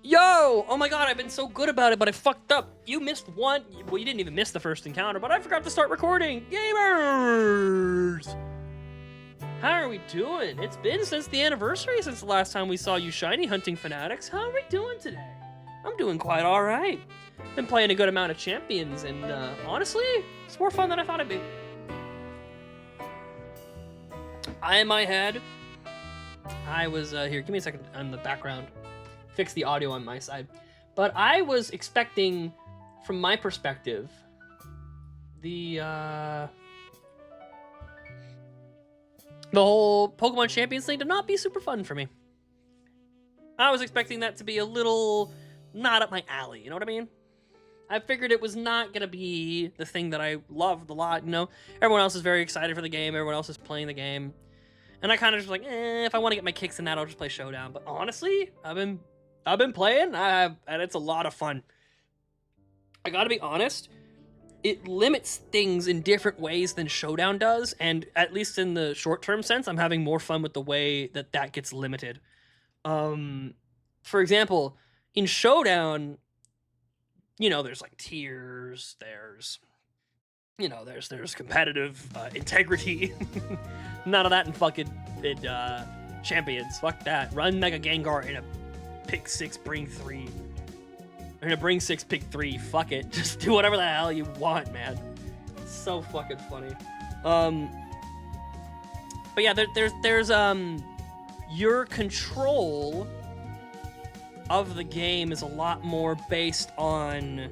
Yo! Oh my god, I've been so good about it, but I fucked up. You missed one. Well, you didn't even miss the first encounter, but I forgot to start recording. Gamers! How are we doing? It's been since the anniversary since the last time we saw you shiny hunting fanatics. How are we doing today? I'm doing quite alright. Been playing a good amount of champions, and honestly, it's more fun than I thought it'd be. In my head, I was, here, give me a second on the background. Fix the audio on my side. But I was expecting, from my perspective, the whole Pokemon Champions thing to not be super fun for me. I was expecting that to be a little not up my alley, you know what I mean? I figured it was not gonna be the thing that I loved a lot, you know? Everyone else is very excited for the game, everyone else is playing the game. And I kind of just like, if I want to get my kicks in that, I'll just play Showdown. But honestly, I've been playing, and it's a lot of fun. I gotta be honest, it limits things in different ways than Showdown does, and at least in the short-term sense, I'm having more fun with the way that gets limited. For example, in Showdown, you know, there's like tiers, there's competitive integrity. None of that in fucking Champions. Fuck that. Run Mega Gengar in a pick 6, bring 3. Or in a bring 6, pick 3. Fuck it. Just do whatever the hell you want, man. It's so fucking funny. But yeah, there's your control of the game is a lot more based on,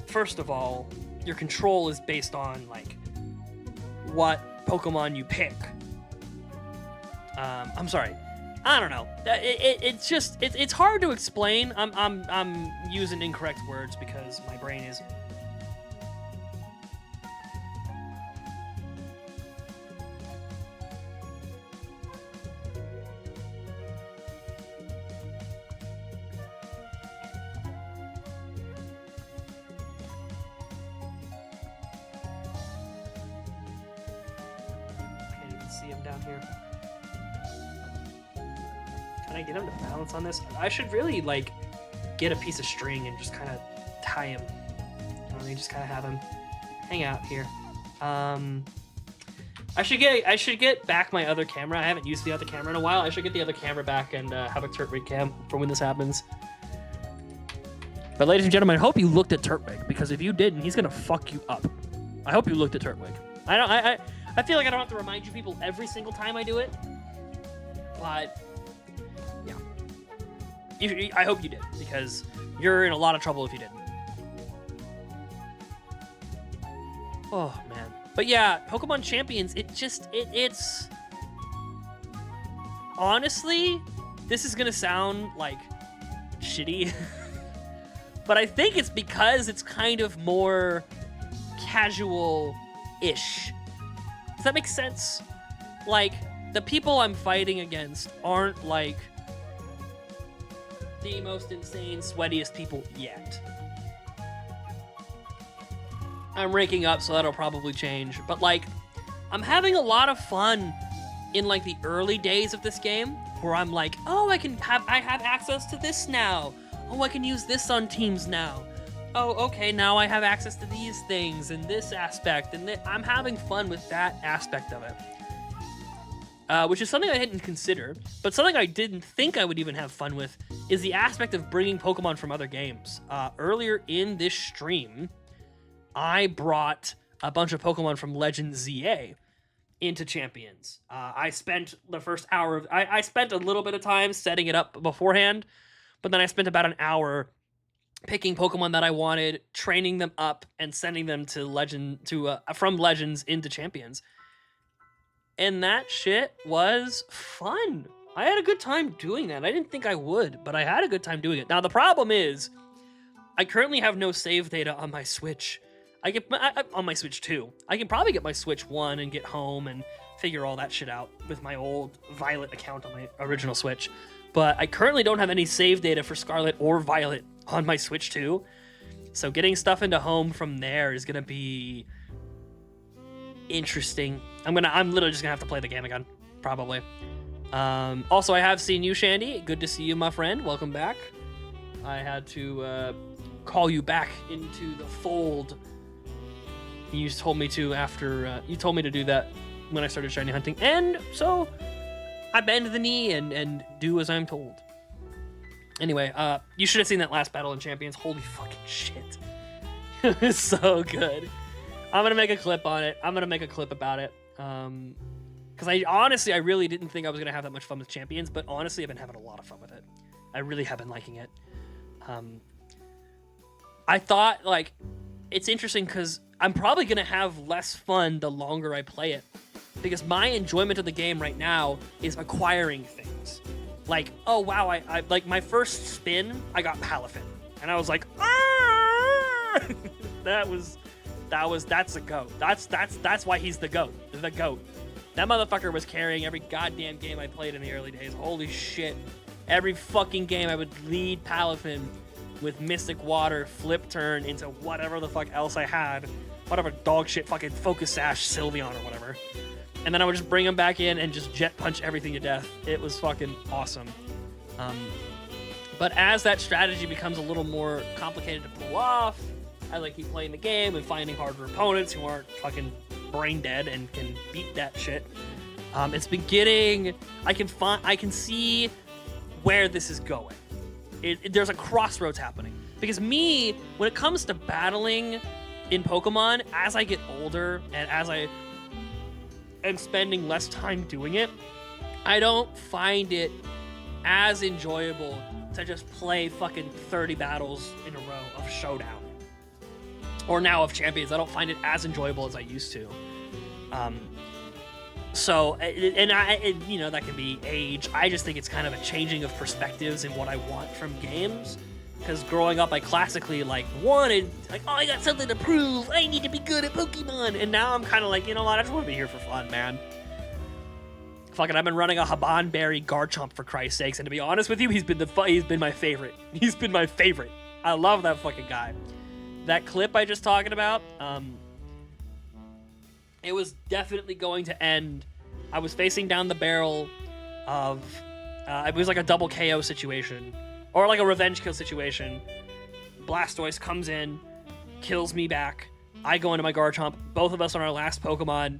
first of all, your control is based on like what Pokemon you pick. I'm sorry, I don't know. It's hard to explain. I'm using incorrect words because my brain is. Down here. Can I get him to balance on this? I should really like get a piece of string and just kind of tie him. You know what I mean? Just kind of have him hang out here. I should get back my other camera. I haven't used the other camera in a while. I should get the other camera back and have a Turtwig cam for when this happens. But ladies and gentlemen, I hope you looked at Turtwig, because if you didn't, he's gonna fuck you up. I hope you looked at Turtwig. I feel like I don't have to remind you people every single time I do it, but yeah. I hope you did, because you're in a lot of trouble if you didn't. Oh, man. But yeah, Pokemon Champions, it's... Honestly, this is gonna sound, like, shitty, but I think it's because it's kind of more casual-ish. Does that make sense? Like, the people I'm fighting against aren't, like, the most insane, sweatiest people yet. I'm ranking up, so that'll probably change. But, like, I'm having a lot of fun in, like, the early days of this game, where I'm like, oh, I have access to this now. Oh, I can use this on teams now. Oh, okay, now I have access to these things and this aspect, and I'm having fun with that aspect of it. Which is something I hadn't considered, but something I didn't think I would even have fun with is the aspect of bringing Pokemon from other games. Earlier in this stream, I brought a bunch of Pokemon from Legend ZA into Champions. I spent the first hour I spent a little bit of time setting it up beforehand, but then I spent about an hour picking Pokemon that I wanted, training them up, and sending them to from Legends into Champions. And that shit was fun. I had a good time doing that. I didn't think I would, but I had a good time doing it. Now, the problem is, I currently have no save data on my Switch. On my Switch 2. I can probably get my Switch 1 and get home and figure all that shit out with my old Violet account on my original Switch. But I currently don't have any save data for Scarlet or Violet on my Switch 2. So getting stuff into home from there is gonna be interesting. I'm literally just gonna have to play the game again, probably. Also, I have seen you, Shandy. Good to see you, my friend. Welcome back. I had to call you back into the fold. You told me to after you told me to do that when I started shiny hunting, and so I bend the knee and do as I'm told. Anyway, you should have seen that last battle in Champions. Holy fucking shit. It was so good. I'm gonna make a clip on it. I'm gonna make a clip about it. Because I really didn't think I was gonna have that much fun with Champions, but honestly, I've been having a lot of fun with it. I really have been liking it. I thought, like, it's interesting because I'm probably gonna have less fun the longer I play it, because my enjoyment of the game right now is acquiring things. Like, oh wow, I like my first spin, I got Palafin, and I was like, ah! that's a goat. That's why he's the goat. The goat. That motherfucker was carrying every goddamn game I played in the early days. Holy shit. Every fucking game I would lead Palafin with Mystic Water, Flip Turn into whatever the fuck else I had. Whatever dog shit, fucking Focus Sash, Sylveon or whatever. And then I would just bring him back in and just jet punch everything to death. It was fucking awesome. But as that strategy becomes a little more complicated to pull off, as I keep playing the game and finding harder opponents who aren't fucking brain dead and can beat that shit, it's been getting... I can see where this is going. There's a crossroads happening. Because me, when it comes to battling in Pokemon, as I get older and as I am spending less time doing it, I don't find it as enjoyable to just play fucking 30 battles in a row of Showdown. Or now of Champions. I don't find it as enjoyable as I used to. You know, that can be age. I just think it's kind of a changing of perspectives in what I want from games. Because growing up, I classically, wanted, oh, I got something to prove. I need to be good at Pokemon. And now I'm kind of like, you know what? I just want to be here for fun, man. Fucking, I've been running a Habanberry Garchomp, for Christ's sakes. And to be honest with you, he's been my favorite. He's been my favorite. I love that fucking guy. That clip I just talking about, it was definitely going to end. I was facing down the barrel of, it was like a double KO situation, or like a revenge kill situation. Blastoise comes in, kills me back. I go into my Garchomp. Both of us on our last Pokemon.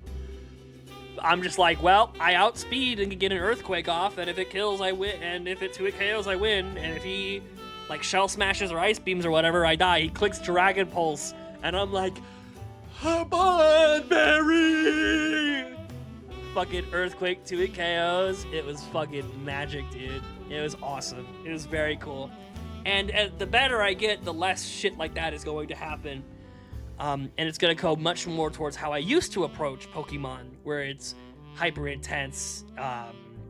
I'm just like, well, I outspeed and can get an Earthquake off, and if it kills, I win, and if it KOs, I win, and if he Shell Smashes or Ice Beams or whatever, I die. He clicks Dragon Pulse, and I'm like, Habanberry! Fucking Earthquake 2 KOs. It was fucking magic, dude. It was awesome. It was very cool. And the better I get, the less shit like that is going to happen. And it's going to go much more towards how I used to approach Pokemon, where it's hyper intense,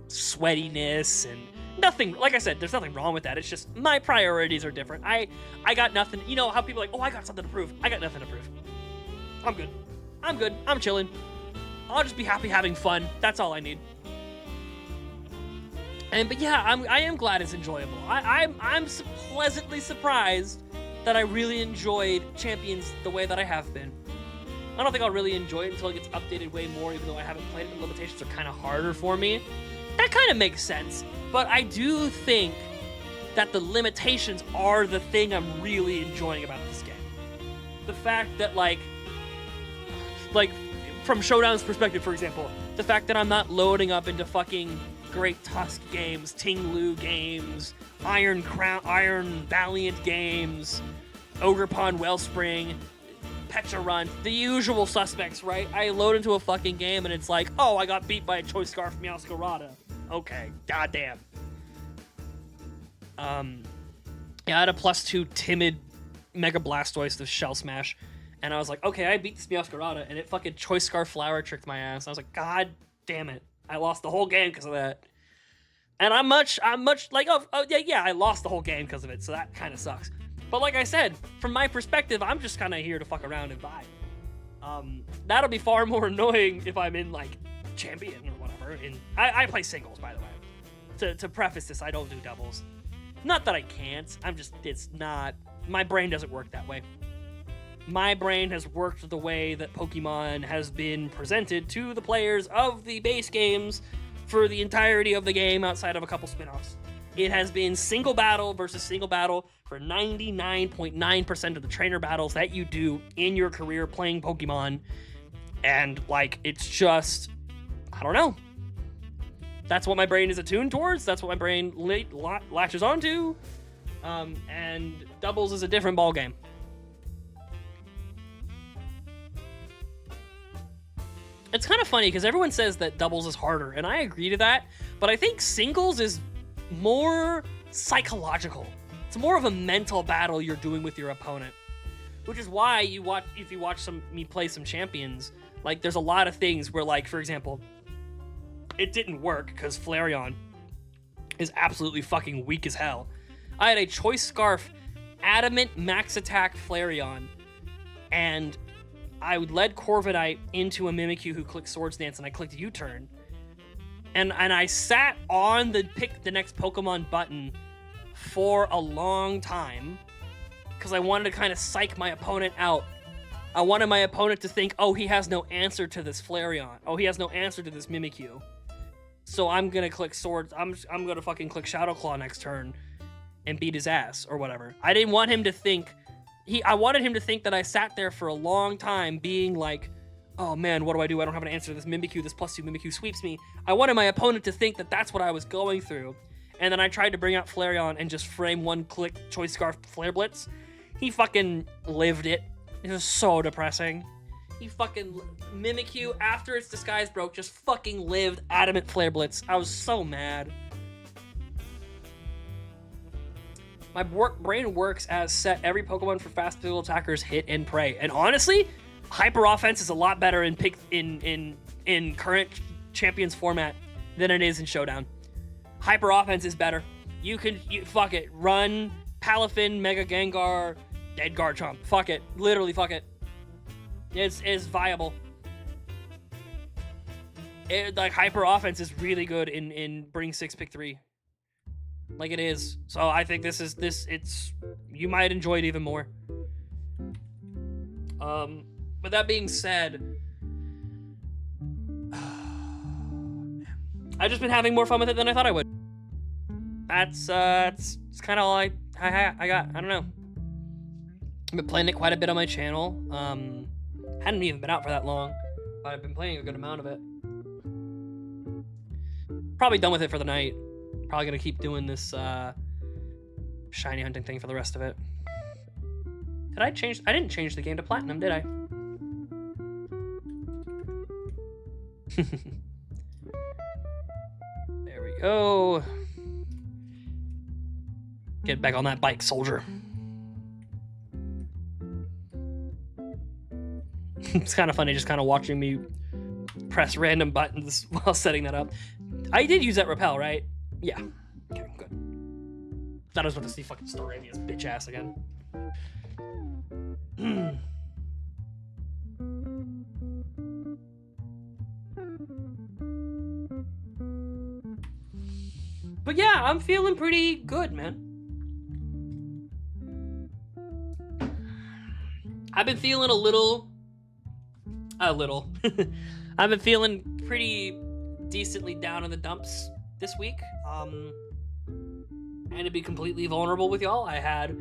sweatiness, and nothing. Like I said, there's nothing wrong with that. It's just my priorities are different. I got nothing. You know how people are like, oh, I got something to prove. I got nothing to prove. I'm good. I'm chilling. I'll just be happy having fun. That's all I need. But yeah, I am glad it's enjoyable. I'm pleasantly surprised that I really enjoyed Champions the way that I have been. I don't think I'll really enjoy it until it gets updated way more, even though I haven't played it. The limitations are kind of harder for me. That kind of makes sense. But I do think that the limitations are the thing I'm really enjoying about this game. The fact that, like from Showdown's perspective, for example, the fact that I'm not loading up into fucking Great Tusk games, Ting-Lu games, Iron Valiant games, Ogre Pond Wellspring, Pecharunt, the usual suspects, right? I load into a fucking game and it's like, oh, I got beat by a Choice Scarf Meowscarada. Okay, goddamn. Yeah, I had a +2 timid Mega Blastoise to Shell Smash, and I was like, okay, I beat this Meowscarada, and it fucking Choice Scarf Flower tricked my ass. I was like, god damn it. I lost the whole game because of that. And I'm much like, yeah, I lost the whole game because of it, so that kind of sucks. But like I said, from my perspective, I'm just kind of here to fuck around and vibe. That'll be far more annoying if I'm in, like, Champion or whatever. I play singles, by the way. To preface this, I don't do doubles. Not that I can't, it's not, my brain doesn't work that way. My brain has worked the way that Pokemon has been presented to the players of the base games for the entirety of the game outside of a couple spin-offs. It has been single battle versus single battle for 99.9% of the trainer battles that you do in your career playing Pokemon. And, like, it's just, I don't know. That's what my brain is attuned towards. That's what my brain latches onto. And doubles is a different ballgame. It's kind of funny because everyone says that doubles is harder, and I agree to that, but I think singles is more psychological. It's more of a mental battle you're doing with your opponent, which is why if you watch me play some champions, like there's a lot of things where, like, for example, it didn't work because Flareon is absolutely fucking weak as hell. I had a Choice Scarf Adamant Max Attack Flareon, and I led Corviknight into a Mimikyu who clicked Swords Dance, and I clicked U-turn. And I sat on the pick the next Pokemon button for a long time because I wanted to kind of psych my opponent out. I wanted my opponent to think, oh, he has no answer to this Flareon. Oh, he has no answer to this Mimikyu. So I'm going to click Swords. I'm going to fucking click Shadow Claw next turn and beat his ass or whatever. I didn't want him to think... I wanted him to think that I sat there for a long time being like, oh man, what do? I don't have an answer to this Mimikyu. This +2 Mimikyu sweeps me. I wanted my opponent to think that that's what I was going through. And then I tried to bring out Flareon and just frame one-click Choice Scarf Flare Blitz. He fucking lived it. It was so depressing. He fucking... Mimikyu, after its disguise broke, just fucking lived Adamant Flare Blitz. I was so mad. My brain works as set every Pokemon for fast physical attackers hit and pray. And honestly, Hyper Offense is a lot better in current Champions format than it is in Showdown. Hyper Offense is better. You fuck it. Run, Palafin, Mega Gengar, Dead Garchomp. Fuck it. Literally fuck it. It's viable. Like, Hyper Offense is really good in Bring 6, Pick 3. Like it is. So I think you might enjoy it even more. But that being said, I've just been having more fun with it than I thought I would. That's kind of all I got. I don't know. I've been playing it quite a bit on my channel. Hadn't even been out for that long, but I've been playing a good amount of it. Probably done with it for the night. Probably gonna keep doing this shiny hunting thing for the rest of it. I didn't change the game to platinum, did I? There we go. Get back on that bike, soldier. It's kind of funny just kind of watching me press random buttons while setting that up. I did use that repel, right? Yeah. Okay, good. Thought I was about to see fucking Staramia's bitch ass again. But yeah, I'm feeling pretty good, man. I've been feeling a little. I've been feeling pretty decently down in the dumps this week. And to be completely vulnerable with y'all, I had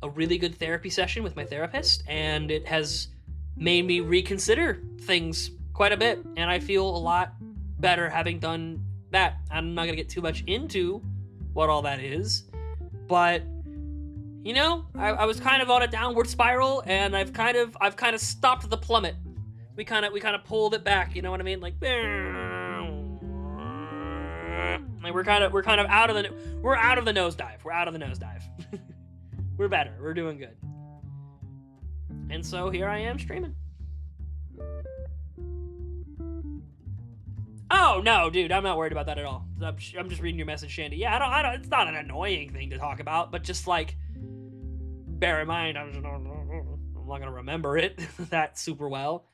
a really good therapy session with my therapist, and it has made me reconsider things quite a bit, and I feel a lot better having done that. I'm not gonna get too much into what all that is, but you know, I was kind of on a downward spiral, and I've kind of stopped the plummet. We kind of pulled it back, you know what I mean? Like we're kind of out of the nosedive. We're out of the nosedive. We're better. We're doing good. And so here I am streaming. Oh no, dude, I'm not worried about that at all. I'm just reading your message, Shandy. Yeah, I don't. It's not an annoying thing to talk about, but just like, bear in mind, I'm not gonna remember it that super well.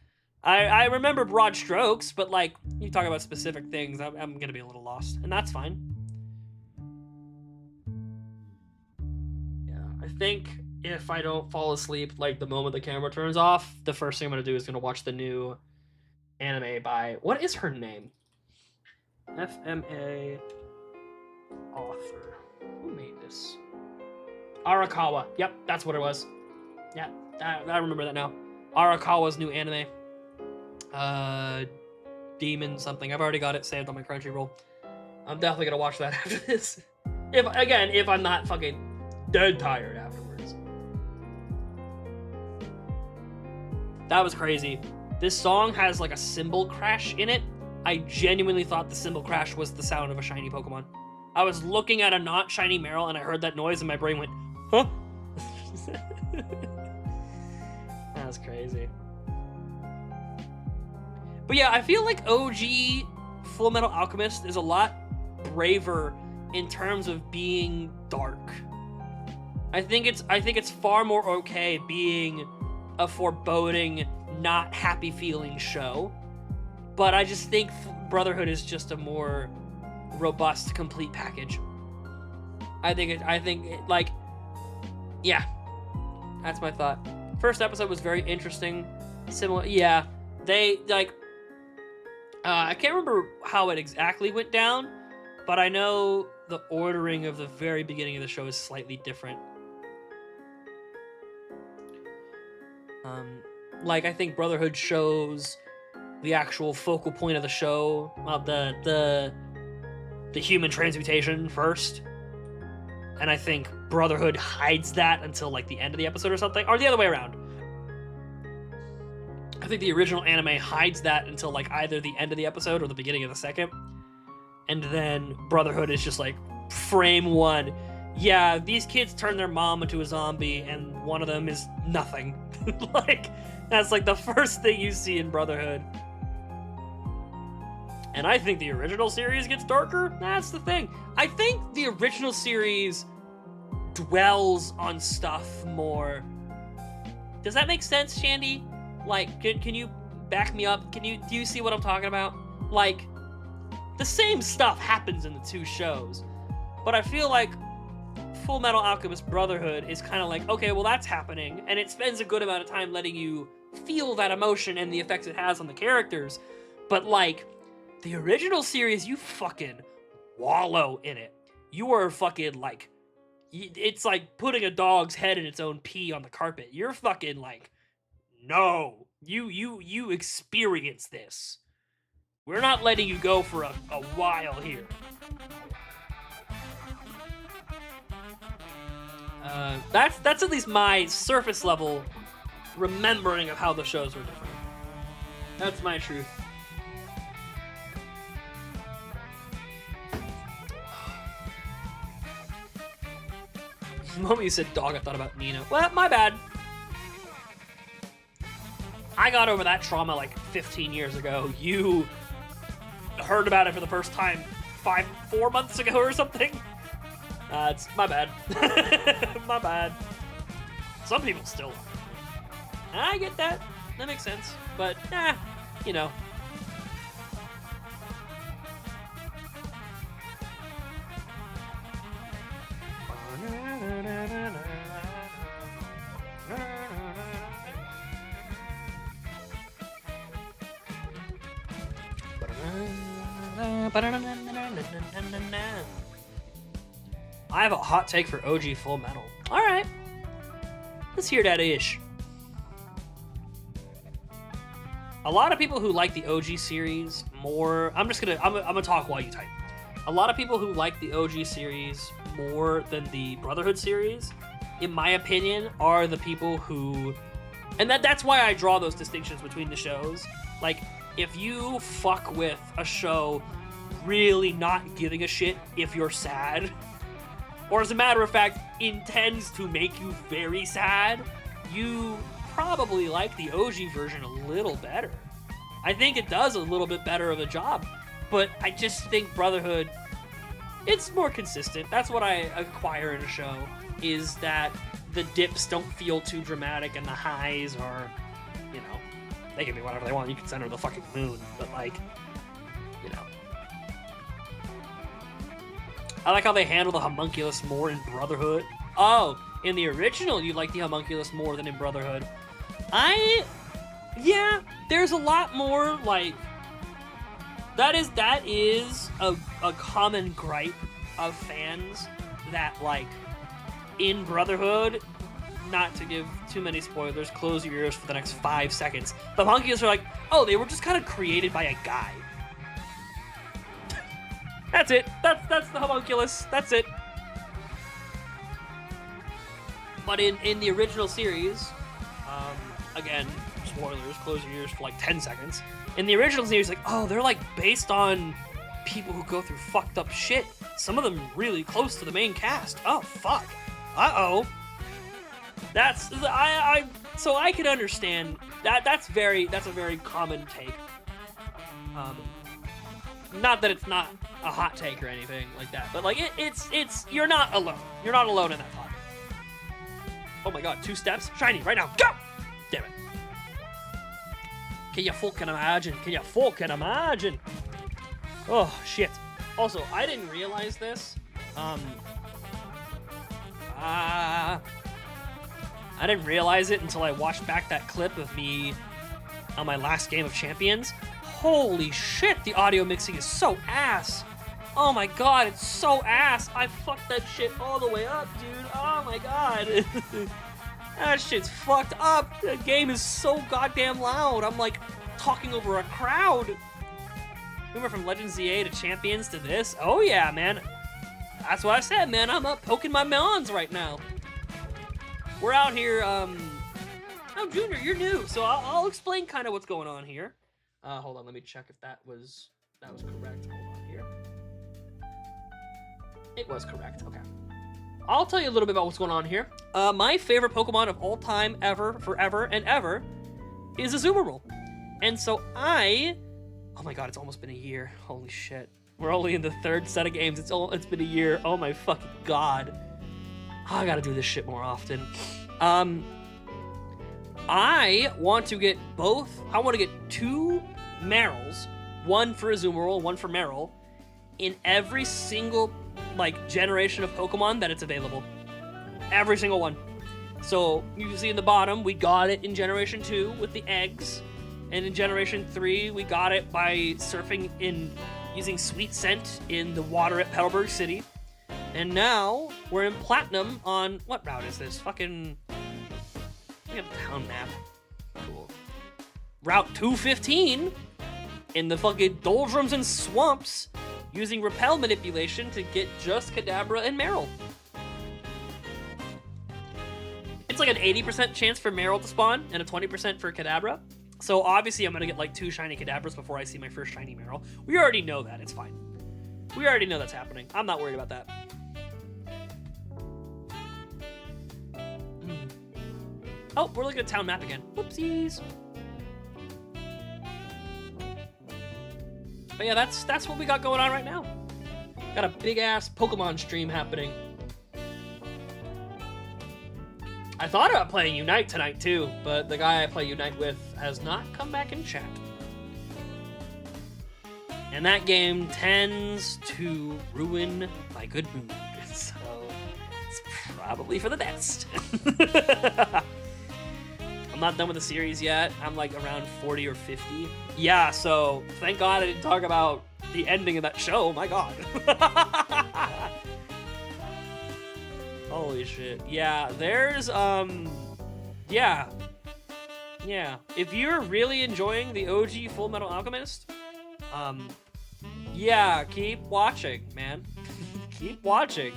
I remember broad strokes, but like, you talk about specific things, I'm gonna be a little lost, and that's fine. Yeah, I think if I don't fall asleep like the moment the camera turns off, the first thing I'm gonna do is gonna watch the new anime by, what is her name? FMA author. Who made this? Arakawa. Yep, that's what it was. Yeah, I remember that now. Arakawa's new anime. Demon something. I've already got it saved on my Crunchyroll. I'm definitely gonna watch that after this. If I'm not fucking dead tired afterwards. That was crazy. This song has like a cymbal crash in it. I genuinely thought the cymbal crash was the sound of a shiny Pokemon. I was looking at a not shiny Marill and I heard that noise and my brain went, huh? That was crazy. But yeah, I feel like OG Full Metal Alchemist is a lot braver in terms of being dark. I think it's far more okay being a foreboding, not happy feeling show. But I just think Brotherhood is just a more robust, complete package. Yeah, that's my thought. First episode was very interesting. Similar, yeah. They like, I can't remember how it exactly went down, but I know the ordering of the very beginning of the show is slightly different. Like I think Brotherhood shows the actual focal point of the show, the human transmutation first, and I think Brotherhood hides that until like the end of the episode or something, or the other way around. I think the original anime hides that until like either the end of the episode or the beginning of the second, and then Brotherhood is just like frame one. Yeah, these kids turn their mom into a zombie, and one of them is nothing. Like that's like the first thing you see in Brotherhood. And I think the original series gets darker. That's the thing. I think the original series dwells on stuff more. Does that make sense, Shandy? Like, can you back me up? Do you see what I'm talking about? Like, the same stuff happens in the two shows, but I feel like Full Metal Alchemist Brotherhood is kind of like, okay, well that's happening, and it spends a good amount of time letting you feel that emotion and the effects it has on the characters. But like, the original series, you fucking wallow in it. You are fucking like, it's like putting a dog's head in its own pee on the carpet. You're fucking like, no, you experience this. We're not letting you go for a while here. That's at least my surface level remembering of how the shows were different. That's my truth. The moment you said dog, I thought about Nina. Well, my bad. I got over that trauma like 15 years ago. You heard about it for the first time 4 months ago or something. It's my bad. My bad. Some people still love it. I get that. That makes sense. But, you know. I have a hot take for OG Full Metal. Alright. Let's hear that ish. A lot of people who like the OG series more... I'm gonna talk while you type. A lot of people who like the OG series more than the Brotherhood series, in my opinion, are the people who... And that's why I draw those distinctions between the shows. Like, if you fuck with a show really not giving a shit if you're sad, or as a matter of fact, intends to make you very sad, you probably like the OG version a little better. I think it does a little bit better of a job, but I just think Brotherhood, it's more consistent. That's what I acquire in a show, is that the dips don't feel too dramatic and the highs are, you know, they can be whatever they want. You can send her the fucking moon, but like, you know. I like how they handle the homunculus more in Brotherhood. Oh, in the original, you like the homunculus more than in Brotherhood. Yeah, there's a lot more, like, That is a common gripe of fans that, like, in Brotherhood, not to give too many spoilers, close your ears for the next 5 seconds, the homunculus are like, oh, they were just kind of created by a guy. That's it. That's the homunculus. That's it. But in the original series, again, spoilers, close your ears for like 10 seconds. In the original series, like, oh, they're like based on people who go through fucked up shit. Some of them really close to the main cast. Oh, fuck. Uh-oh. So I can understand that's a very common take. Not that it's not a hot take or anything like that, but like it's you're not alone. You're not alone in that thought. Oh my god, 2 steps, shiny right now, go! Damn it. Can you fucking imagine? Can you fucking imagine? Oh shit. Also, I didn't realize this. I didn't realize it until I watched back that clip of me on my last game of Champions. Holy shit, the audio mixing is so ass. Oh my god, it's so ass. I fucked that shit all the way up, dude. Oh my god. That shit's fucked up. The game is so goddamn loud. I'm like talking over a crowd. We went from Legends ZA to Champions to this. Oh yeah, man. That's what I said, man. I'm up poking my Mons right now. We're out here, oh, Junior, you're new, so I'll explain kind of what's going on here. Hold on, let me check if that was correct. Hold on here. It was correct, okay. I'll tell you a little bit about what's going on here. My favorite Pokemon of all time, ever, forever, and ever, is Azumarill. And so oh my god, it's almost been a year. Holy shit. We're only in the 3rd set of games. It's been a year. Oh my fucking god. I gotta do this shit more often. I want to get both. I want to get 2 Marills, one for Azumarill, one for Marill, in every single like generation of Pokemon that it's available. Every single one. So you can see in the bottom, we got it in Generation 2 with the eggs, and in Generation 3 we got it by surfing using Sweet Scent in the water at Petalburg City. And now, we're in Platinum on... What route is this? Fucking... We have a town map. Cool. Route 215 in the fucking doldrums and swamps using repel manipulation to get just Kadabra and Marill. It's like an 80% chance for Marill to spawn and a 20% for Kadabra. So obviously I'm going to get like 2 shiny Kadabras before I see my first shiny Marill. We already know that. It's fine. We already know that's happening. I'm not worried about that. Oh, we're looking at town map again. Whoopsies. But yeah, that's what we got going on right now. Got a big ass Pokemon stream happening. I thought about playing Unite tonight too, but the guy I play Unite with has not come back in chat. And that game tends to ruin my good mood, so it's probably for the best. I'm not done with the series yet. I'm like around 40 or 50. Yeah, so thank God I didn't talk about the ending of that show. My God. Holy shit. Yeah, there's, yeah. If you're really enjoying the OG Full Metal Alchemist, yeah, keep watching, man. Keep watching.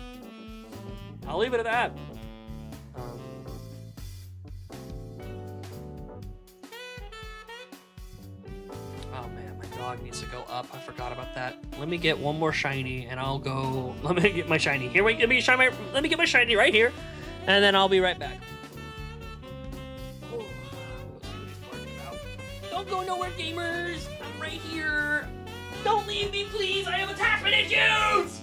I'll leave it at that. Oh man, my dog needs to go up. I forgot about that. Let me get one more shiny, and I'll go. Let me get my shiny here. Wait, let me get my shiny right here, and then I'll be right back. Oh, let's see what he's barking about. Don't go nowhere, gamers. I'm right here. Don't leave me, please! I have attachment issues!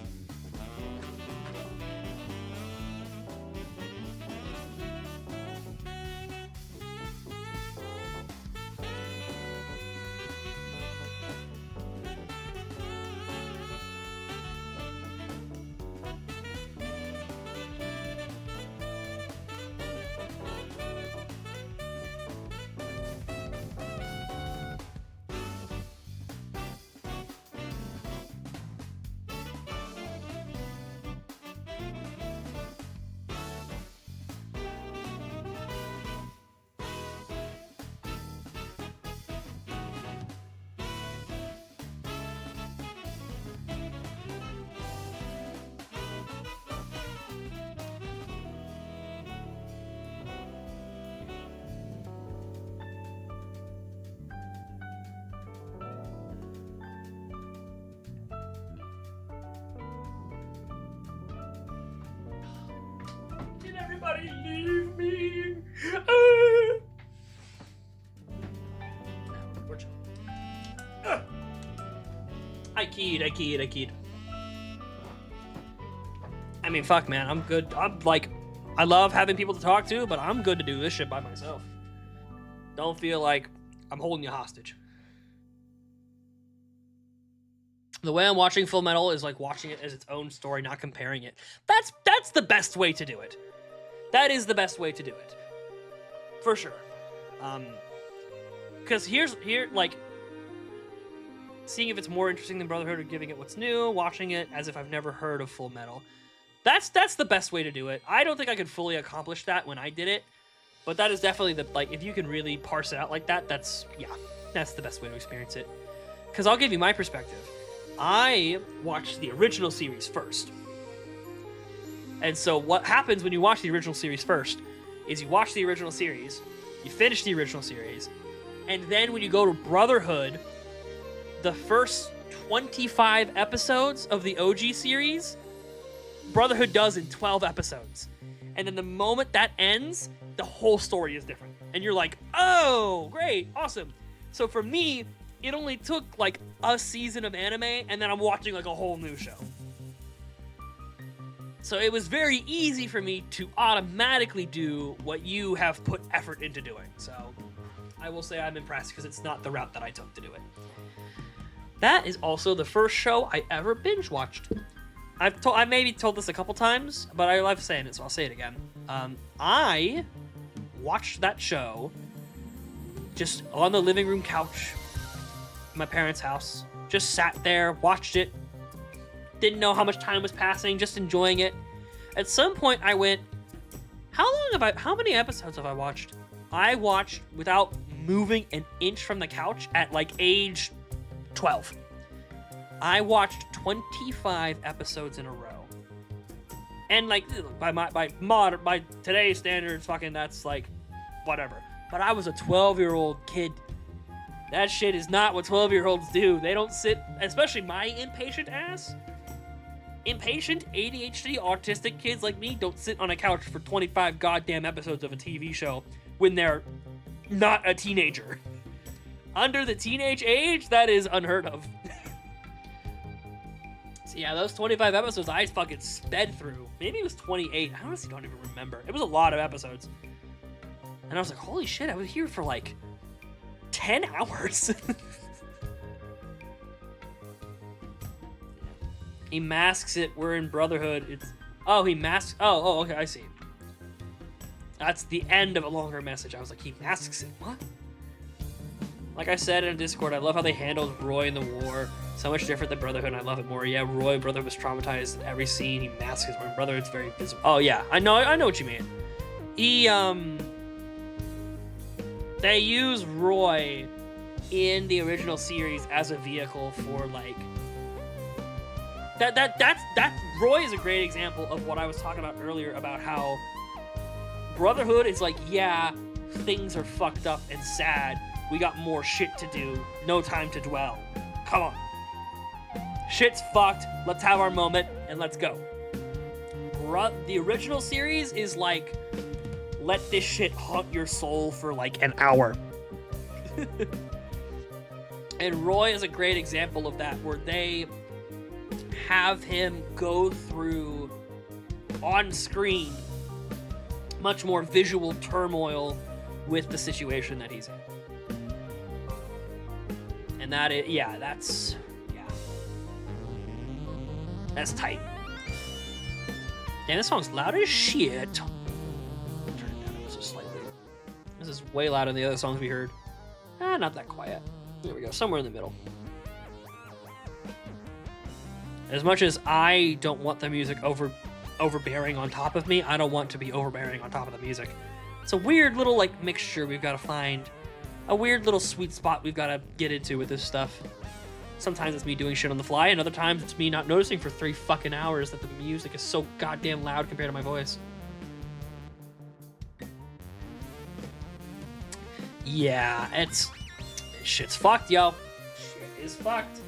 Akid. I mean, fuck, man. I'm good. I love having people to talk to, but I'm good to do this shit by myself. Don't feel like I'm holding you hostage. The way I'm watching Full Metal is like watching it as its own story, not comparing it. That's the best way to do it. That is the best way to do it. For sure. Because like, seeing if it's more interesting than Brotherhood or giving it what's new, watching it as if I've never heard of Full Metal. That's the best way to do it. I don't think I could fully accomplish that when I did it, but that is definitely if you can really parse it out like that, that's the best way to experience it. Because I'll give you my perspective. I watched the original series first. And so what happens when you watch the original series first is you watch the original series, you finish the original series, and then when you go to Brotherhood, the first 25 episodes of the OG series, Brotherhood does in 12 episodes. And then the moment that ends, the whole story is different. And you're like, oh, great, awesome. So for me, it only took like a season of anime, and then I'm watching like a whole new show. So it was very easy for me to automatically do what you have put effort into doing. So I will say I'm impressed because it's not the route that I took to do it. That is also the first show I ever binge watched. I maybe told this a couple times, but I love saying it, so I'll say it again. I watched that show just on the living room couch in my parents' house. Just sat there, watched it. Didn't know how much time was passing, just enjoying it. At some point, I went, how many episodes have I watched? I watched without moving an inch from the couch at like age 12. I watched 25 episodes in a row. And like by today's standards, fucking that's like whatever. But I was a 12-year-old kid. That shit is not what 12-year-olds do. They don't sit, especially my impatient ass. Impatient, ADHD, autistic kids like me don't sit on a couch for 25 goddamn episodes of a TV show when they're not a teenager. Under the teenage age, that is unheard of. So yeah, those 25 episodes I fucking sped through. Maybe it was 28. I honestly don't even remember. It was a lot of episodes. And I was like, holy shit, I was here for like 10 hours. He masks it. We're in Brotherhood. He masks. Oh, okay, I see. That's the end of a longer message. I was like, he masks it. What? Like I said in Discord, I love how they handled Roy in the war. So much different than Brotherhood, and I love it more. Yeah, Roy, Brotherhood was traumatized in every scene. He masks his one brother. It's very visible. Oh yeah, I know what you mean. They use Roy in the original series as a vehicle for like. That Roy is a great example of what I was talking about earlier about how Brotherhood is like, yeah, things are fucked up and sad. We got more shit to do. No time to dwell. Come on. Shit's fucked. Let's have our moment and let's go. The original series is like, let this shit haunt your soul for like an hour. And Roy is a great example of that, where they have him go through on screen much more visual turmoil with the situation that he's in. And that's tight. Damn, this song's loud as shit. Turn it down just slightly. This is way louder than the other songs we heard. Not that quiet. There we go, somewhere in the middle. As much as I don't want the music overbearing on top of me, I don't want to be overbearing on top of the music. It's a weird little like mixture we've got to find. A weird little sweet spot we've got to get into with this stuff. Sometimes it's me doing shit on the fly, and other times it's me not noticing for 3 fucking hours that the music is so goddamn loud compared to my voice. Yeah, shit's fucked, yo. Shit is fucked.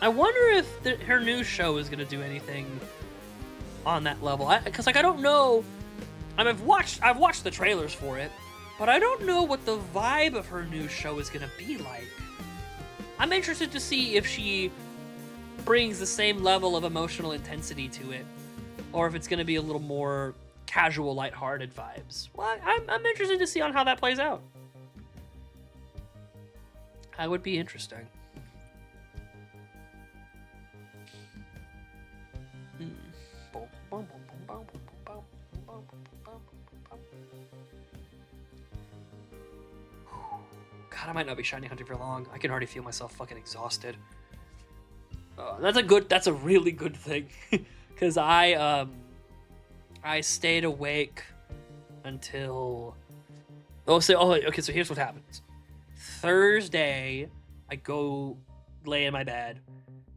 I wonder if her new show is gonna do anything on that level. Because like I don't know. I mean, I've watched the trailers for it, but I don't know what the vibe of her new show is gonna be like. I'm interested to see if she brings the same level of emotional intensity to it, or if it's gonna be a little more casual, lighthearted vibes. Well, I'm interested to see on how that plays out. That would be interesting. God, I might not be shiny hunting for long. I can already feel myself fucking exhausted. That's a really good thing, because I stayed awake until. Okay. So here's what happens. Thursday, I go lay in my bed,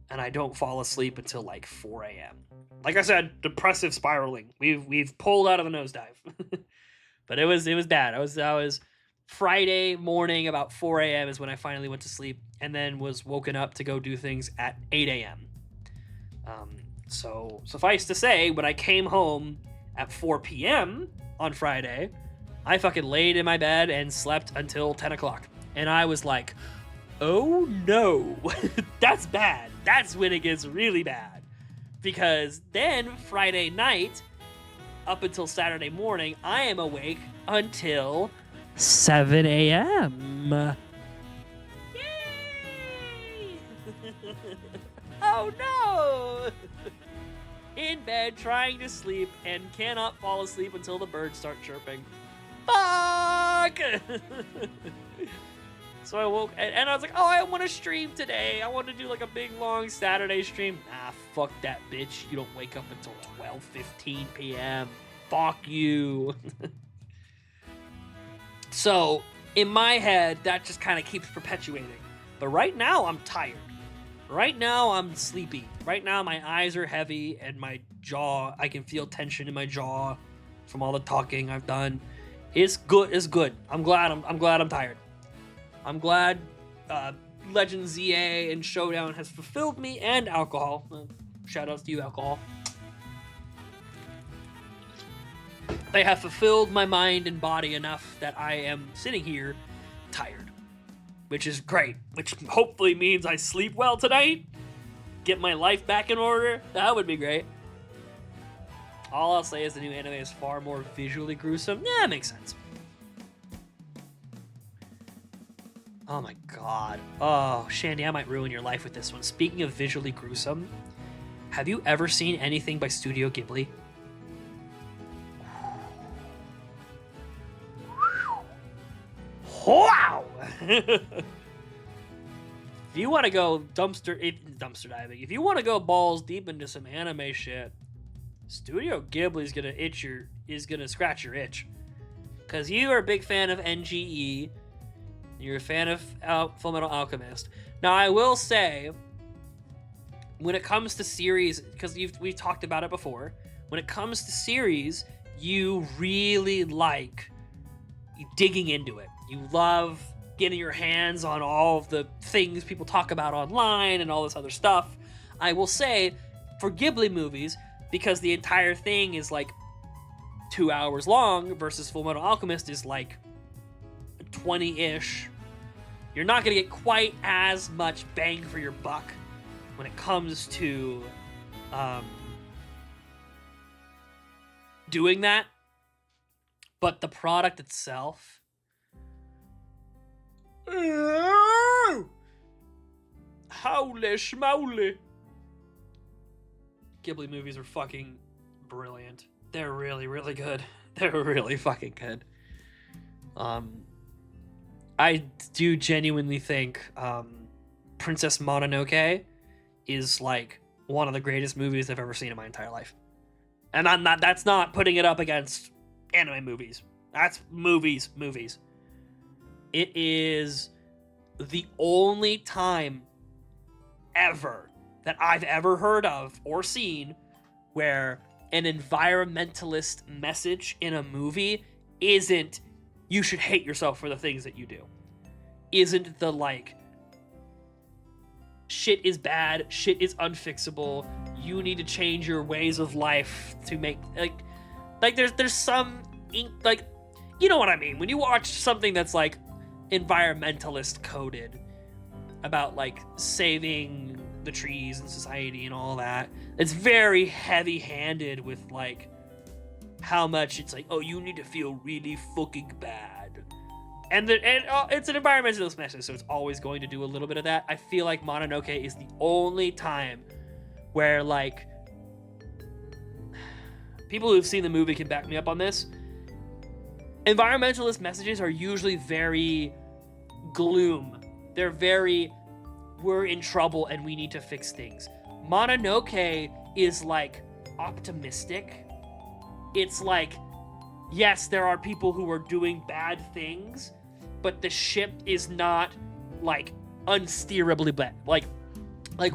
and I don't fall asleep until like 4 a.m. Like I said, depressive spiraling. We've pulled out of the nosedive, but it was bad. I was Friday morning about 4 a.m. is when I finally went to sleep, and then was woken up to go do things at 8 a.m. So suffice to say, when I came home at 4 p.m. on Friday, I fucking laid in my bed and slept until 10 o'clock. And I was like, oh no, that's bad. That's when it gets really bad. Because then Friday night, up until Saturday morning, I am awake until 7 a.m. Yay! Oh no! In bed, trying to sleep, and cannot fall asleep until the birds start chirping. Fuck! So I woke, and I was like, oh, I want to stream today. I want to do like a big, long Saturday stream. Nah, fuck that, bitch. You don't wake up until 12:15 p.m. Fuck you. So, in my head, that just kind of keeps perpetuating. But right now, I'm tired. Right now, I'm sleepy. Right now, my eyes are heavy, and my jaw, I can feel tension in my jaw from all the talking I've done. It's good. It's good. I'm glad I'm tired. I'm glad Legend ZA and Showdown has fulfilled me, and alcohol. Shout outs to you, alcohol. They have fulfilled my mind and body enough that I am sitting here tired, which is great, which hopefully means I sleep well tonight, get my life back in order. That would be great. All I'll say is the new anime is far more visually gruesome. Yeah, it makes sense. Oh my god. Oh, Shandy, I might ruin your life with this one. Speaking of visually gruesome, have you ever seen anything by Studio Ghibli? Wow! If you want to go dumpster diving, if you want to go balls deep into some anime shit, Studio Ghibli is gonna scratch your itch, because you are a big fan of NGE. You're a fan of Fullmetal Alchemist. Now, I will say, when it comes to series, because we've talked about it before, when it comes to series, you really like digging into it. You love getting your hands on all of the things people talk about online and all this other stuff. I will say, for Ghibli movies, because the entire thing is like 2 hours long versus Fullmetal Alchemist is like 20-ish, you're not going to get quite as much bang for your buck when it comes to doing that. But the product itself, holy schmoly. Ghibli movies are fucking brilliant. They're really, really good. They're really fucking good. I do genuinely think Princess Mononoke is like one of the greatest movies I've ever seen in my entire life. And that's not putting it up against anime movies. That's movies. It is the only time ever that I've ever heard of or seen where an environmentalist message in a movie isn't you should hate yourself for the things that you do. Isn't the like shit is bad, shit is unfixable, you need to change your ways of life to make, like there's some, like, you know what I mean, when you watch something that's, like, environmentalist coded, about, like, saving the trees and society and all that, it's very heavy-handed with, like, how much it's like, oh, you need to feel really fucking bad. And it's an environmentalist message, so it's always going to do a little bit of that. I feel like Mononoke is the only time where, like, people who've seen the movie can back me up on this. Environmentalist messages are usually very gloom. They're very, we're in trouble and we need to fix things. Mononoke is, like, optimistic. It's like, yes, there are people who are doing bad things, but the ship is not, like, unsteerably bad. Like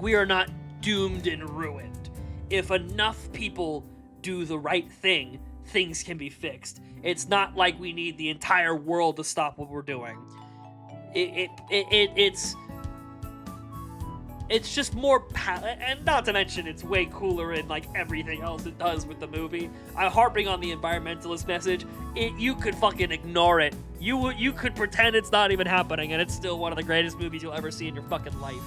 we are not doomed and ruined. If enough people do the right thing, things can be fixed. It's not like we need the entire world to stop what we're doing. It's just more, and not to mention it's way cooler in, like, everything else it does with the movie. I'm harping on the environmentalist message. You could fucking ignore it. You could pretend it's not even happening, and it's still one of the greatest movies you'll ever see in your fucking life.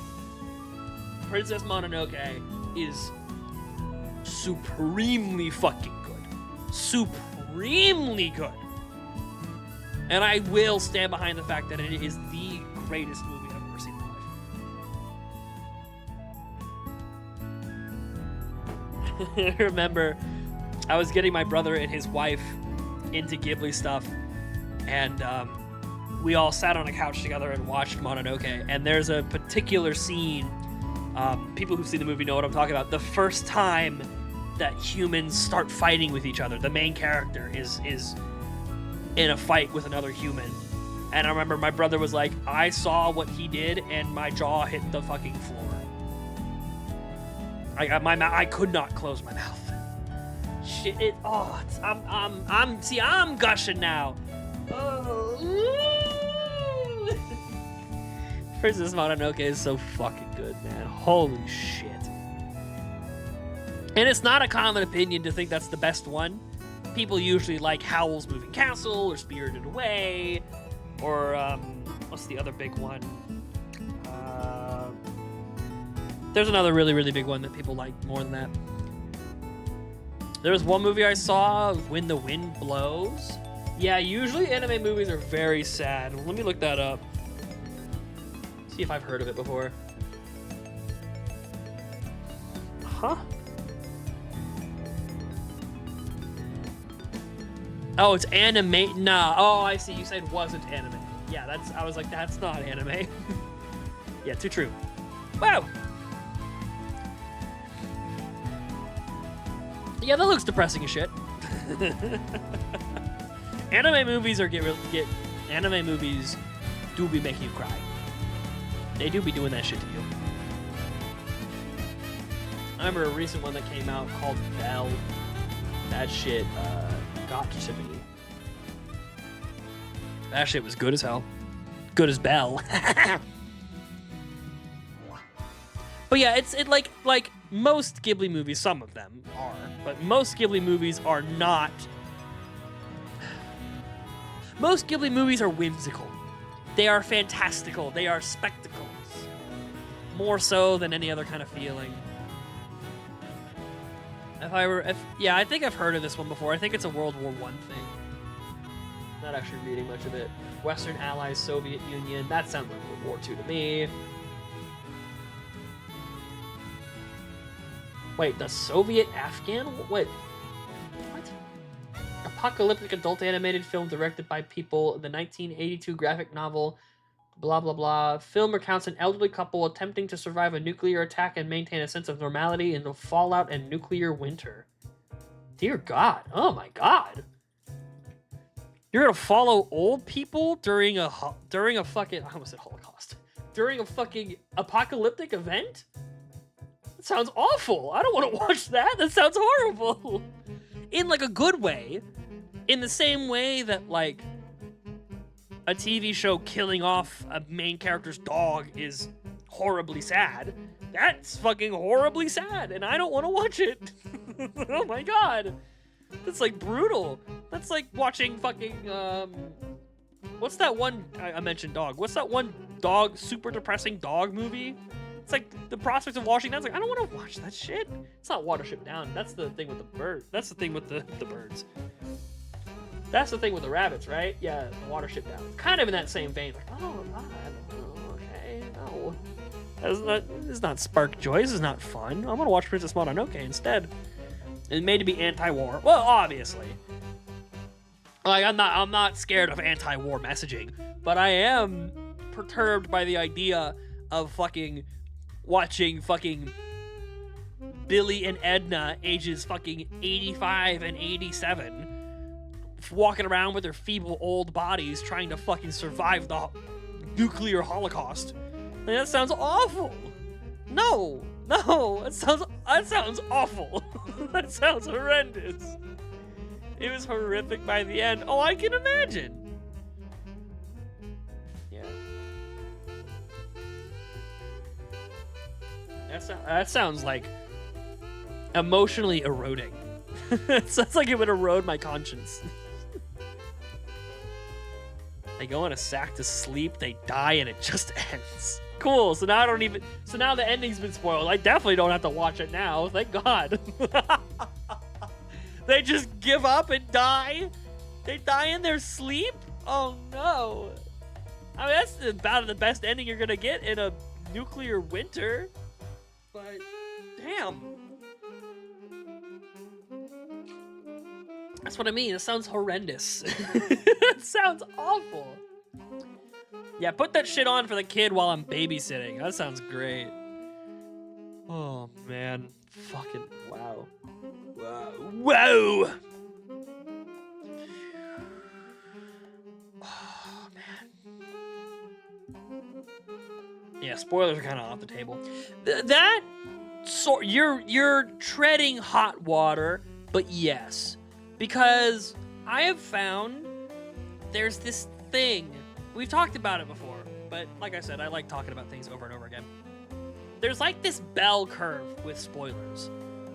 Princess Mononoke is supremely fucking good. Supremely good. And I will stand behind the fact that it is the greatest movie I've ever seen in my life. I remember I was getting my brother and his wife into Ghibli stuff, and we all sat on a couch together and watched Mononoke. And there's a particular scene, people who've seen the movie know what I'm talking about. The first time that humans start fighting with each other, the main character is in a fight with another human. And I remember my brother was like, I saw what he did and my jaw hit the fucking floor. I could not close my mouth. Shit, I'm gushing now. Oh. Princess Mononoke is so fucking good, man. Holy shit. And it's not a common opinion to think that's the best one. People usually like Howl's Moving Castle or Spirited Away, or what's the other big one? There's another really, really big one that people like more than that. There was one movie I saw, When the Wind Blows. Yeah, usually anime movies are very sad. Let me look that up. See if I've heard of it before. Huh? Oh, it's anime. Nah. Oh, I see. You said wasn't anime. Yeah, I was like, that's not anime. Yeah, too true. Wow. Yeah, that looks depressing as shit. Anime movies anime movies do be making you cry. They do be doing that shit to you. I remember a recent one that came out called Belle. That shit got to me. That shit was good as hell. Good as Belle. But yeah, it's like most Ghibli movies, some of them are, but most Ghibli movies are not. Most Ghibli movies are whimsical. They are fantastical. They are spectacles. More so than any other kind of feeling. Yeah, I think I've heard of this one before. I think it's a World War I thing. Not actually reading much of it. Western Allies, Soviet Union. That sounds like World War II to me. Wait, the Soviet-Afghan? Wait. What? Apocalyptic adult animated film directed by people. The 1982 graphic novel. Blah, blah, blah. Film recounts an elderly couple attempting to survive a nuclear attack and maintain a sense of normality in the fallout and nuclear winter. Dear God. Oh my God. You're gonna follow old people during a fucking, I almost said Holocaust. During a fucking apocalyptic event? That sounds awful. I don't want to watch that. That sounds horrible. In like a good way. In the same way that like a TV show killing off a main character's dog is horribly sad. That's fucking horribly sad, and I don't want to watch it. Oh my god. That's like brutal. That's like watching fucking, what's that one, I mentioned dog. What's that one dog, super depressing dog movie? It's like the prospect of watching that. It's like, I don't want to watch that shit. It's not Watership Down. That's the thing with the bird. That's the thing with the birds. That's the thing with the rabbits, right? Yeah, Watership Down. Kind of in that same vein. Like, oh, God. Oh, okay, no. This not spark joy. This is not fun. I'm going to watch Princess Mononoke instead. It's made to be anti-war. Well, obviously. Like, I'm not scared of anti-war messaging, but I am perturbed by the idea of fucking watching fucking Billy and Edna, ages fucking 85 and 87, walking around with their feeble old bodies trying to fucking survive the nuclear holocaust. Like, that sounds awful. No, that sounds awful. That sounds horrendous. It was horrific by the end. Oh, I can imagine. Yeah. That sounds like emotionally eroding. It sounds like it would erode my conscience. They go in a sack to sleep, they die, and it just ends. Cool, so now now the ending's been spoiled. I definitely don't have to watch it now, thank God. They just give up and die? They die in their sleep? Oh no. I mean, that's about the best ending you're gonna get in a nuclear winter. But, damn. That's what I mean, it sounds horrendous. It sounds awful. Yeah, put that shit on for the kid while I'm babysitting. That sounds great. Oh, man. Fucking wow. Whoa! Oh, man. Yeah, spoilers are kind of off the table. You're treading hot water, but yes. Because I have found there's this thing. We've talked about it before, but like I said, I like talking about things over and over again. There's like this bell curve with spoilers.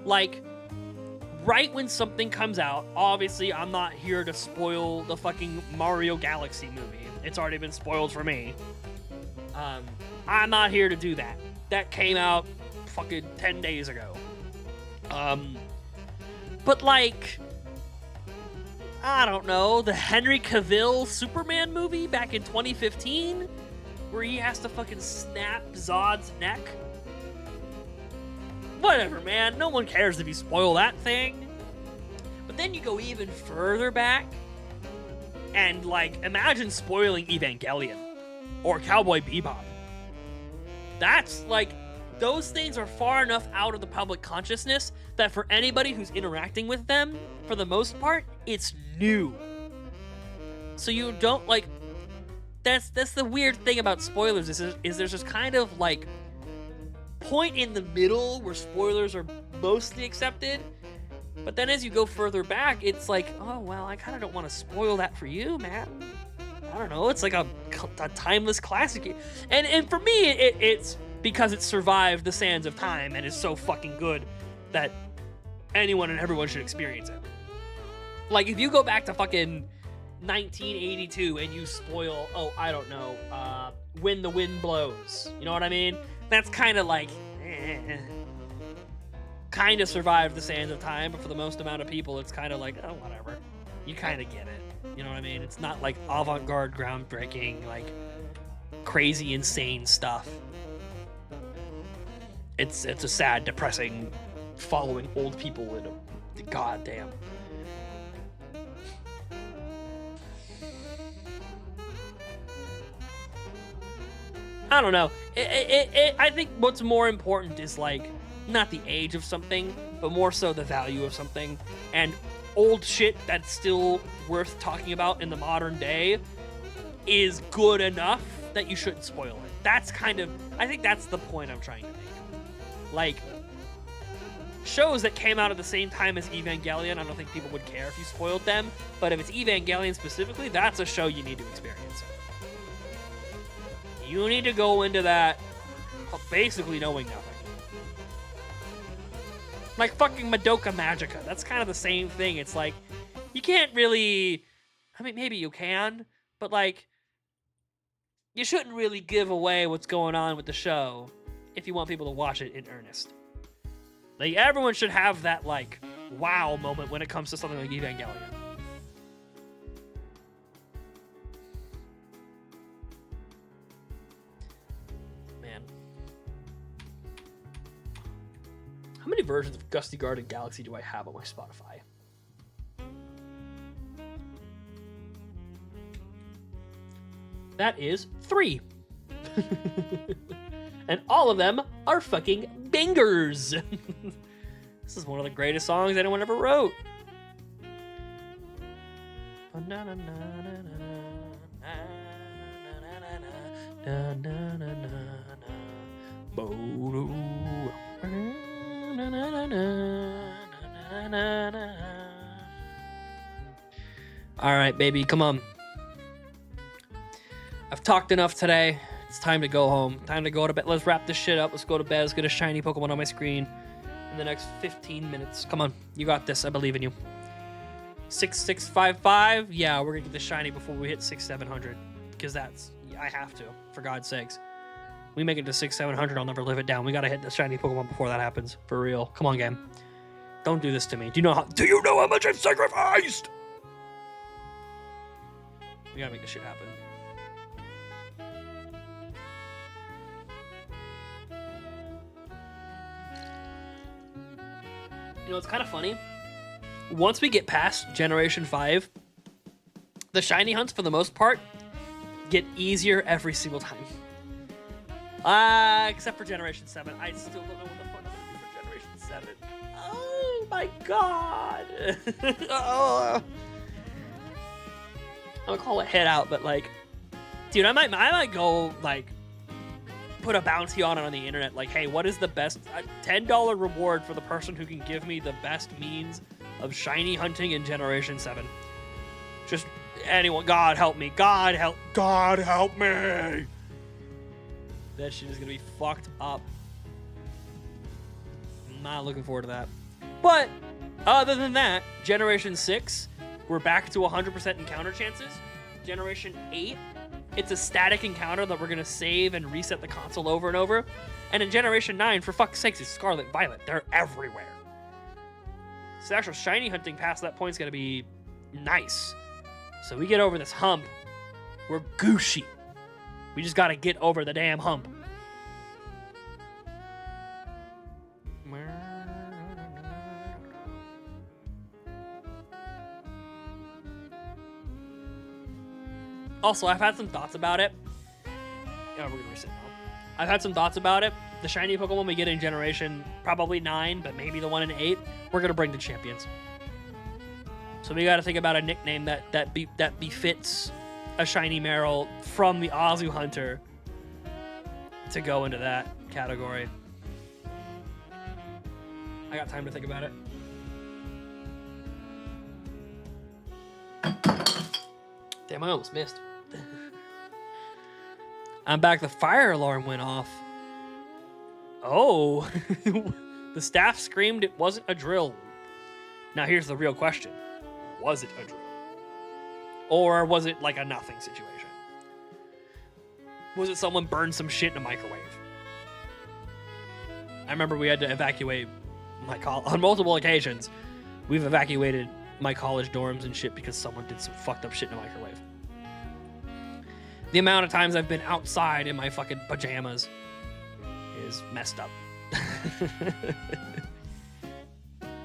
Like, right when something comes out, obviously I'm not here to spoil the fucking Mario Galaxy movie. It's already been spoiled for me. I'm not here to do that. That came out fucking 10 days ago. But like, I don't know, the Henry Cavill Superman movie back in 2015, where he has to fucking snap Zod's neck. Whatever, man. No one cares if you spoil that thing. But then you go even further back, and like, imagine spoiling Evangelion or Cowboy Bebop. That's like, those things are far enough out of the public consciousness that for anybody who's interacting with them, for the most part, it's new. So you don't like, that's the weird thing about spoilers is there's this kind of like point in the middle where spoilers are mostly accepted, but then as you go further back, it's like, oh well, I kind of don't want to spoil that for you, man. I don't know, it's like a timeless classic, and for me it's because it survived the sands of time and is so fucking good that anyone and everyone should experience it. Like, if you go back to fucking 1982 and you spoil, oh, I don't know, When the Wind Blows, you know what I mean? That's kind of like, kind of survived the sands of time, but for the most amount of people, it's kind of like, oh, whatever. You kind of get it, you know what I mean? It's not like avant-garde, groundbreaking, like, crazy, insane stuff. It's a sad, depressing, following old people with a goddamn. I don't know. I think what's more important is like not the age of something, but more so the value of something. And old shit that's still worth talking about in the modern day is good enough that you shouldn't spoil it. That's kind of, I think that's the point I'm trying to make. Like, shows that came out at the same time as Evangelion, I don't think people would care if you spoiled them, but if it's Evangelion specifically, that's a show you need to experience. You need to go into that basically knowing nothing. Like fucking Madoka Magica. That's kind of the same thing. It's like, you can't really... I mean, maybe you can, but like, you shouldn't really give away what's going on with the show if you want people to watch it in earnest. Like, everyone should have that, like, wow moment when it comes to something like Evangelion. Man. How many versions of Gusty Garden Galaxy do I have on my Spotify? That is 3. And all of them are fucking bangers. This is one of the greatest songs anyone ever wrote. All right, baby, come on. I've talked enough today. It's time to go home. Time to go to bed. Let's wrap this shit up. Let's go to bed. Let's get a shiny Pokemon on my screen in the next 15 minutes. Come on. You got this. I believe in you. 6655. Yeah, we're going to get the shiny before we hit 6-700. Because that's... I have to. For God's sakes. We make it to 6-700. I'll never live it down. We got to hit the shiny Pokemon before that happens. For real. Come on, game. Don't do this to me. Do you know how much I've sacrificed? We got to make this shit happen. You know, it's kind of funny. Once we get past Generation 5, the shiny hunts, for the most part, get easier every single time. Except for Generation 7. I still don't know what the fuck I'm going to do for Generation 7. Oh, my God. Oh. I'll call it head out, but, like... Dude, I might go, like... put a bounty on it on the internet, like, hey, what is the best $10 reward for the person who can give me the best means of shiny hunting in Generation 7? Just anyone. God help me. God help me. That shit is gonna be fucked up. I'm not looking forward to that. But other than that, Generation 6, we're back to 100% encounter chances. Generation 8, it's a static encounter that we're going to save and reset the console over and over. And in Generation 9, for fuck's sakes, it's Scarlet Violet. They're everywhere. So actual shiny hunting past that point is going to be nice. So we get over this hump. We're Gucci. We just got to get over the damn hump. Also, I've had some thoughts about it. Yeah, we're gonna reset now. I've had some thoughts about it. The shiny Pokemon we get in Generation probably 9, but maybe the one in 8, we're gonna bring to champions. So we gotta think about a nickname that befits a shiny Marill from the AZU Hunter to go into that category. I got time to think about it. Damn, I almost missed. I'm back. The fire alarm went off. Oh. The staff screamed it wasn't a drill. Now here's the real question. Was it a drill? Or was it like a nothing situation? Was it someone burned some shit in a microwave? I remember we had to evacuate on multiple occasions. We've evacuated my college dorms and shit because someone did some fucked up shit in a microwave. The amount of times I've been outside in my fucking pajamas is messed up.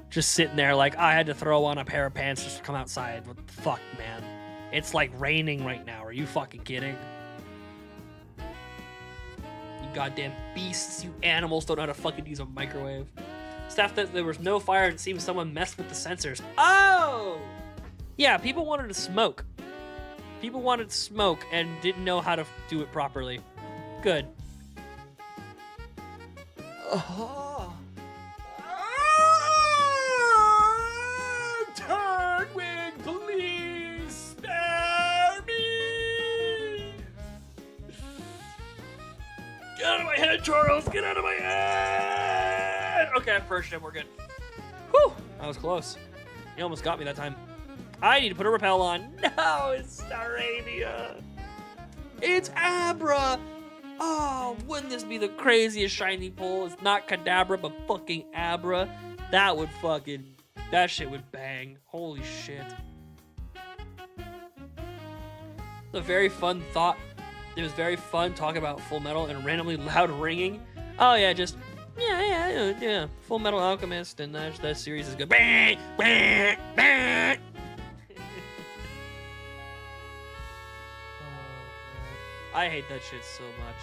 Just sitting there like I had to throw on a pair of pants just to come outside. What the fuck, man? It's like raining right now. Are you fucking kidding? You goddamn beasts, you animals don't know how to fucking use a microwave. Staff that there was no fire and it seems someone messed with the sensors. Oh! Yeah, people wanted to smoke. People wanted to smoke and didn't know how to do it properly. Good. Turnwing, please spare me! Get out of my head! head, Charles! Get out of my head! Okay, first hit, we're good. Whew! That was close. He almost got me that time. I need to put a repel on. No, it's Staravia. It's Abra! Oh, wouldn't this be the craziest shiny pull? It's not Kadabra, but fucking Abra. That would fucking... That shit would bang. Holy shit. It's a very fun thought. It was very fun talking about Full Metal and randomly loud ringing. Oh yeah, just... Yeah. Full Metal Alchemist, and that series is good. Bang! Bang! Bang! I hate that shit so much.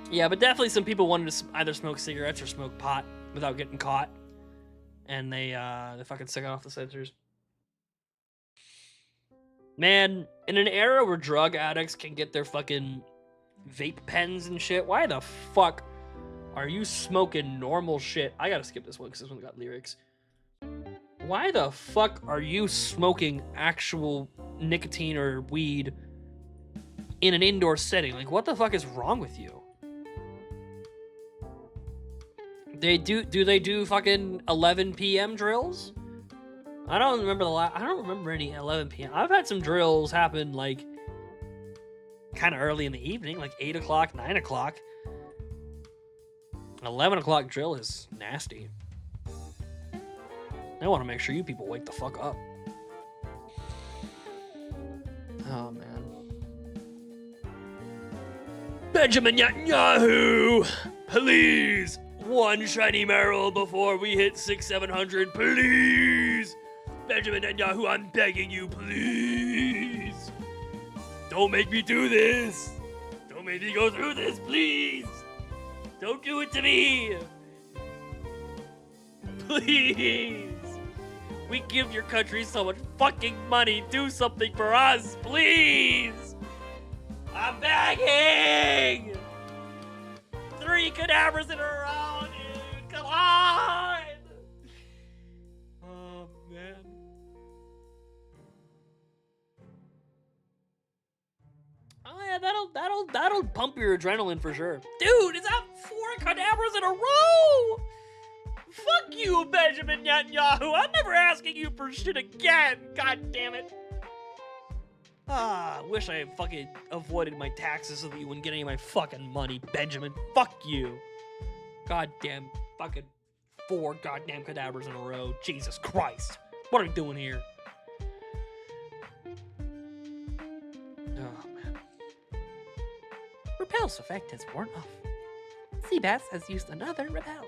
Yeah, but definitely some people wanted to either smoke cigarettes or smoke pot without getting caught, and they fucking suck off the sensors. Man, in an era where drug addicts can get their fucking vape pens and shit, why the fuck are you smoking normal shit? I gotta skip this one because this one got lyrics. Why the fuck are you smoking actual nicotine or weed in an indoor setting? Like, what the fuck is wrong with you? Do they do fucking 11 p.m. drills? I don't remember any 11 p.m. I've had some drills happen like kind of early in the evening, like 8 o'clock, 9 o'clock. 11 o'clock drill is nasty. I want to make sure you people wake the fuck up. Oh, man. Benjamin Netanyahu! Please! One shiny Marill before we hit 600-700, please! Benjamin Netanyahu, I'm begging you, please! Don't make me do this! Don't make me go through this, please! Don't do it to me! Please! We give your country so much fucking money. Do something for us, please! I'm begging! 3 cadavers in a row, dude! Come on! Oh, man. Oh, yeah, that'll pump your adrenaline for sure. Dude, is that 4 cadavers in a row? Fuck you, Benjamin Netanyahu! I'm never asking you for shit again! God damn it! Ah, wish I had fucking avoided my taxes so that you wouldn't get any of my fucking money, Benjamin. Fuck you! Goddamn fucking 4 goddamn cadavers in a row. Jesus Christ! What are we doing here? Oh, man. Repel's effect has worn off. Seabass has used another repel.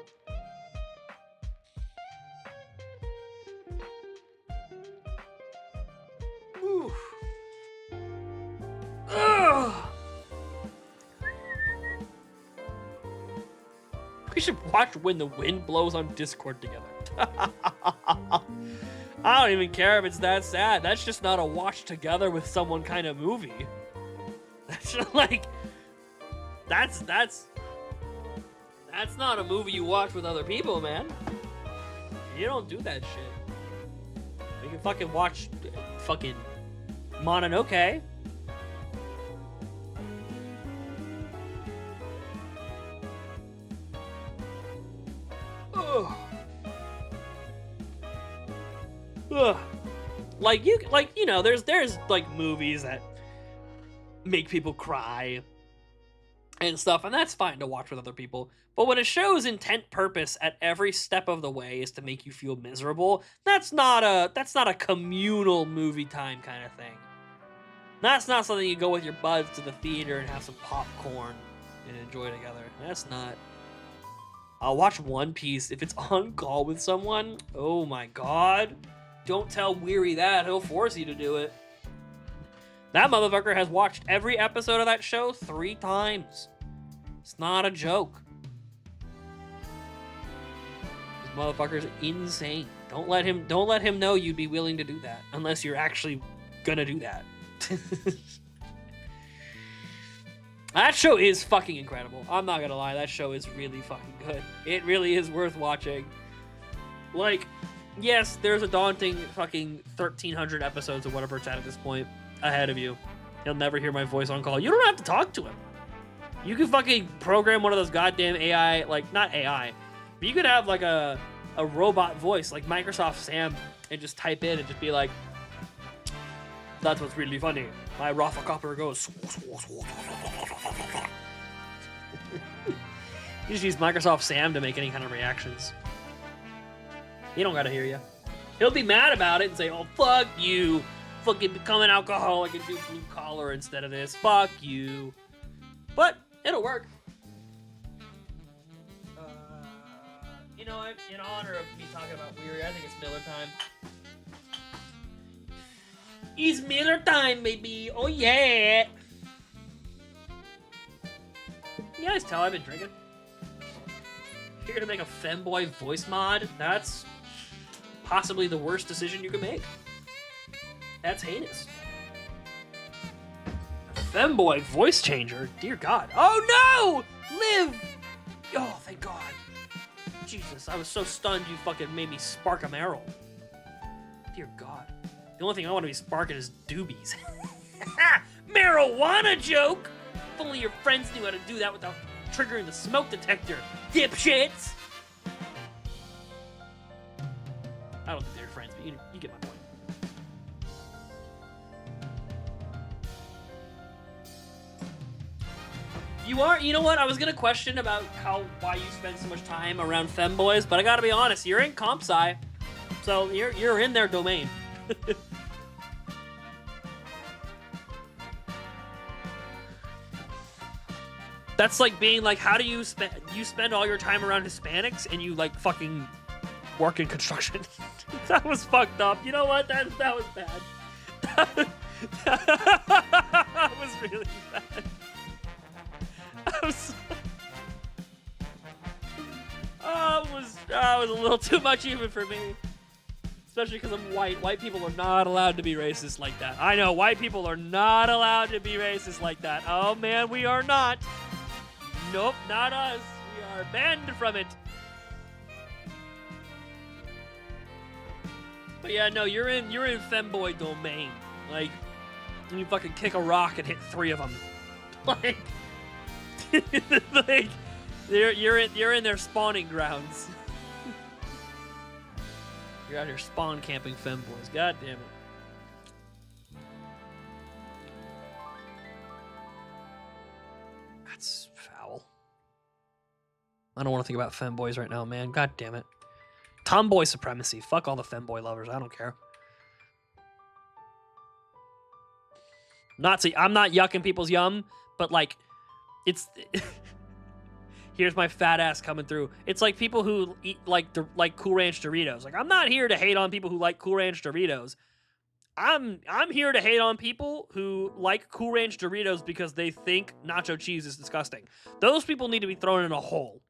We should watch When the Wind Blows on Discord together. I don't even care if it's that sad. That's just not a watch together with someone kind of movie. That's just like, that's not a movie you watch with other people, man. You don't do that shit. We can fucking watch fucking Mononoke. Like you know, there's like movies that make people cry and stuff, and that's fine to watch with other people. But when a show's intent purpose at every step of the way is to make you feel miserable, that's not a communal movie time kind of thing. That's not something you go with your buds to the theater and have some popcorn and enjoy together. That's not. I'll watch One Piece if it's on call with someone. Oh my god. Don't tell Weary that. He'll force you to do it. That motherfucker has watched every episode of that show 3 times. It's not a joke. This motherfucker's insane. Don't let him know you'd be willing to do that. Unless you're actually gonna do that. That show is fucking incredible. I'm not gonna lie, that show is really fucking good. It really is worth watching. Like, yes, there's a daunting fucking 1,300 episodes or whatever it's at this point ahead of you. He'll never hear my voice on call. You don't have to talk to him. You can fucking program one of those goddamn AI, like, not AI, but you could have like a robot voice, like Microsoft Sam, and just type in and just be like, that's what's really funny. My Rafa Copper goes. You just use Microsoft Sam to make any kind of reactions. He don't gotta hear you. He'll be mad about it and say, oh, fuck you. Fucking become an alcoholic and do blue collar instead of this. Fuck you. But it'll work. You know, in honor of me talking about Weary, I think it's Miller time. It's Miller time, baby. Oh, yeah. You guys tell I've been drinking? You're gonna make a femboy voice mod? That's possibly the worst decision you can make. That's heinous. A femboy voice changer? Dear God. Oh, no! Live! Oh, thank God. Jesus, I was so stunned you fucking made me spark a Marill. Dear God. The only thing I want to be sparking is doobies. Marijuana joke! If only your friends knew how to do that without triggering the smoke detector, dipshits! I don't think they're your friends, but you get my point. You know what? I was gonna question about why you spend so much time around femboys, but I gotta be honest, you're in comp sci, so you're in their domain. That's like being like, how do you spend all your time around Hispanics and you like fucking work in construction? That was fucked up. You know what? That was bad. That was really bad. That was a little too much even for me. Especially because I'm white. White people are not allowed to be racist like that. I know, white people are not allowed to be racist like that. Oh man, we are not. Nope, not us. We are banned from it. But yeah, no, you're in femboy domain. Like, you fucking kick a rock and hit 3 of them. Like, like you're in their spawning grounds. You're out here spawn camping femboys. God damn it. That's foul. I don't want to think about femboys right now, man. God damn it. Tomboy supremacy. Fuck all the femboy lovers. I don't care. I'm not yucking people's yum, but like, it's... Here's my fat ass coming through. It's like people who eat like Cool Ranch Doritos. Like, I'm not here to hate on people who like Cool Ranch Doritos. I'm here to hate on people who like Cool Ranch Doritos because they think nacho cheese is disgusting. Those people need to be thrown in a hole.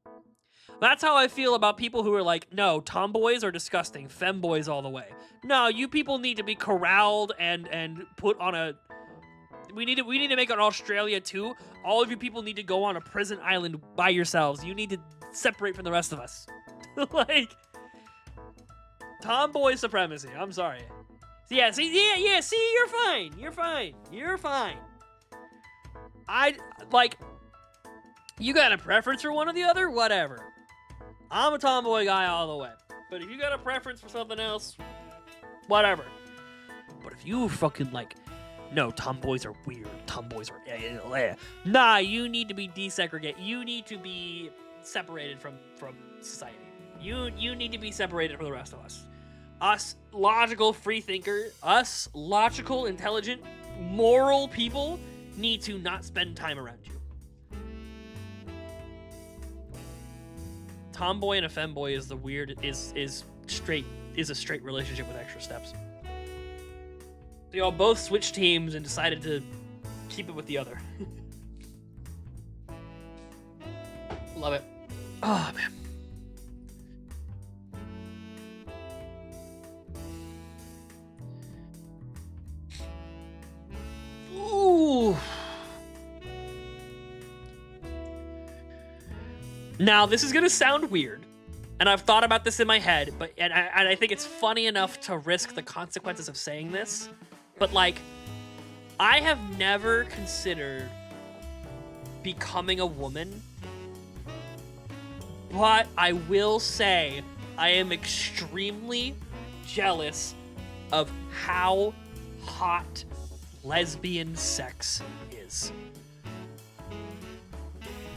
That's how I feel about people who are like, no, tomboys are disgusting, femboys all the way. No, you people need to be corralled and put on a... We need to make an Australia too. All of you people need to go on a prison island by yourselves. You need to separate from the rest of us. Like, tomboy supremacy. I'm sorry. Yeah, see, you're fine. You got a preference for one or the other? Whatever. I'm a tomboy guy all the way. But if you got a preference for something else, whatever. But if you fucking like... No, tomboys are weird. Tomboys are... Nah, you need to be desegregated. You need to be separated from society. You need to be separated from the rest of us. Us logical free thinker, us logical, intelligent, moral people need to not spend time around you. Tomboy and a femboy is the weird... is a straight relationship with extra steps. They all both switched teams and decided to keep it with the other. Love it. Oh, man. Ooh. Now, this is gonna sound weird, and I've thought about this in my head, but and I think it's funny enough to risk the consequences of saying this, but like, I have never considered becoming a woman, but I will say I am extremely jealous of how hot lesbian sex is.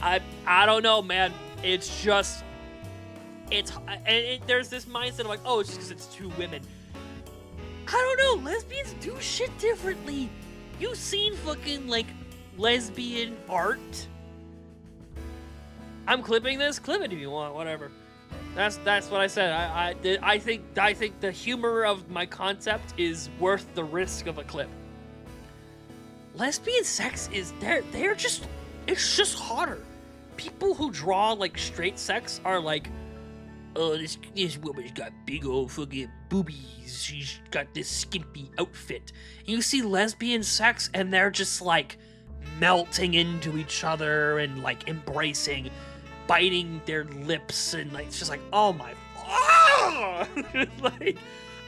I don't know, man. It's just, there's this mindset of like, oh, it's just because it's two women. I don't know, lesbians do shit differently. You seen fucking, like, lesbian art? I'm clipping this. Clip it if you want, whatever. That's what I said. I think the humor of my concept is worth the risk of a clip. Lesbian sex is, they're just, it's just hotter. People who draw, like, straight sex are like, oh, this woman's got big old fucking boobies. She's got this skimpy outfit. And you see lesbian sex, and they're just, like, melting into each other and, like, embracing, biting their lips, and, like, it's just like, oh my, ah! Like,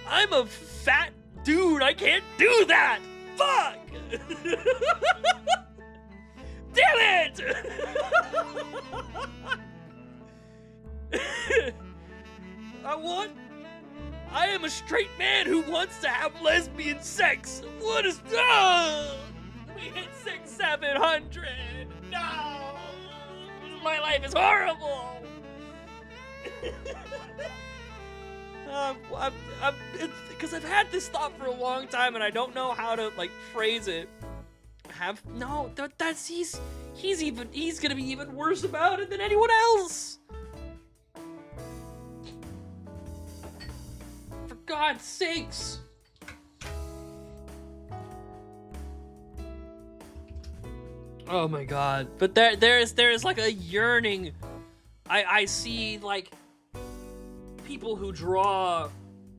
I'm a fat dude. I can't do that. Fuck! Damn it! I am a straight man who wants to have lesbian sex. What is, we hit 700. No! My life is horrible! Because I've had this thought for a long time and I don't know how to, like, phrase it. He's gonna be even worse about it than anyone else. For God's sakes. Oh my God. But there is like a yearning. I see, like, people who draw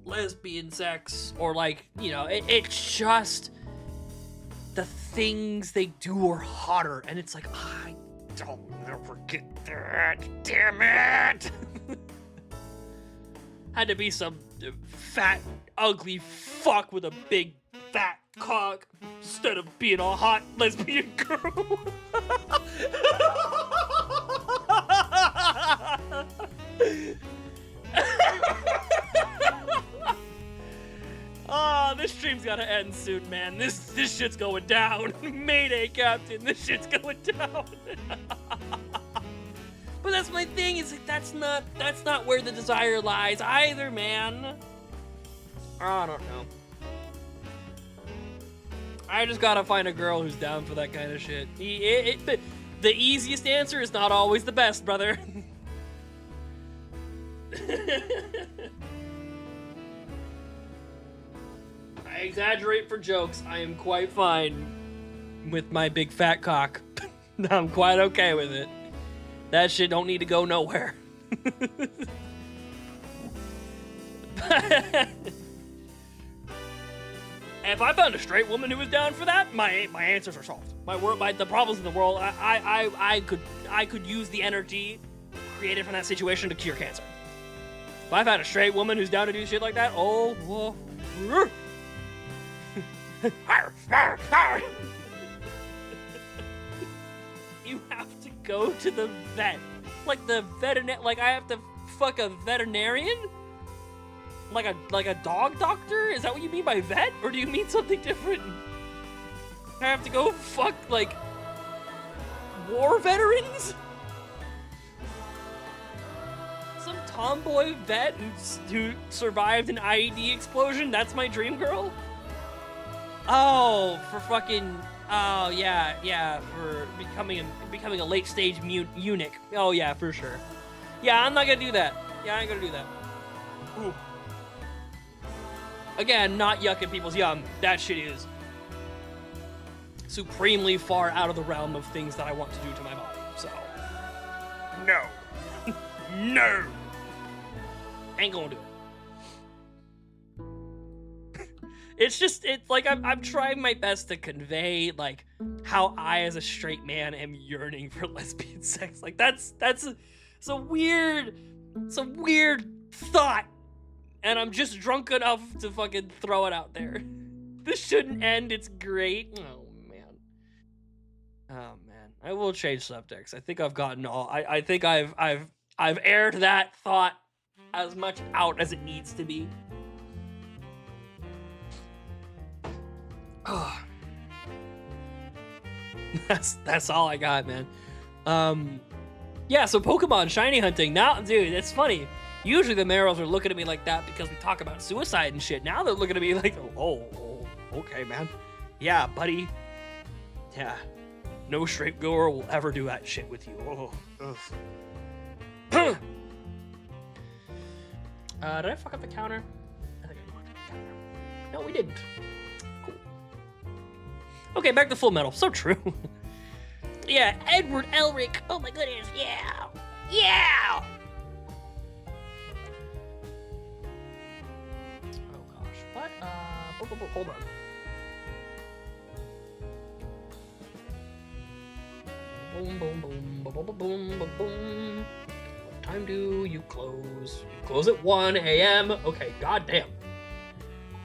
lesbian sex, or, like, you know, it's just the things they do are hotter, and it's like, I don't ever get that, damn it. Had to be some fat, ugly fuck with a big, fat cock instead of being a hot lesbian girl. Oh, this stream's gotta end soon, man. This shit's going down. Mayday, Captain. This shit's going down. But that's my thing. Is like that's not where the desire lies either, man. I don't know. I just gotta find a girl who's down for that kind of shit. The easiest answer is not always the best, brother. I exaggerate for jokes. I am quite fine with my big fat cock. I'm quite okay with it. That shit don't need to go nowhere. If I found a straight woman who was down for that, my answers are solved. The problems in the world, I could use the energy created from that situation to cure cancer. If I found a straight woman who's down to do shit like that, you have to go to the vet. Like the veterinarian, like I have to fuck a veterinarian? Like a dog doctor? Is that what you mean by vet? Or do you mean something different? I have to go fuck, like, war veterans? Some tomboy vet who survived an IED explosion? That's my dream girl? Oh, for fucking, oh yeah, for becoming a late stage eunuch. Oh yeah, for sure. Yeah, I'm not gonna do that. Yeah, I ain't gonna do that. Ooh. Again, not yucking people's yum. That shit is supremely far out of the realm of things that I want to do to my body. So, no, no, ain't gonna do it. It's like I'm trying my best to convey, like, how I as a straight man am yearning for lesbian sex. Like that's It's a weird thought. And I'm just drunk enough to fucking throw it out there. This shouldn't end. It's great. Oh, man. Oh, man. I will change subjects. I think I've gotten all... I think I've aired that thought as much out as it needs to be. Oh. That's all I got, man. Yeah, so Pokemon shiny hunting. Now, dude, it's funny. Usually the Marills are looking at me like that because we talk about suicide and shit. Now they're looking at me like, oh, okay, man. Yeah, buddy. Yeah. No straight goer will ever do that shit with you. Oh. Did I fuck up the counter? I think I fucked up the counter. No, we didn't. Cool. Okay, back to Full Metal. So true. Yeah, Edward Elric. Oh my goodness. Yeah. Yeah. What? Hold on. Boom, boom, boom, boom, boom, boom, boom, boom. What time do you close? You close at 1 a.m. Okay, goddamn.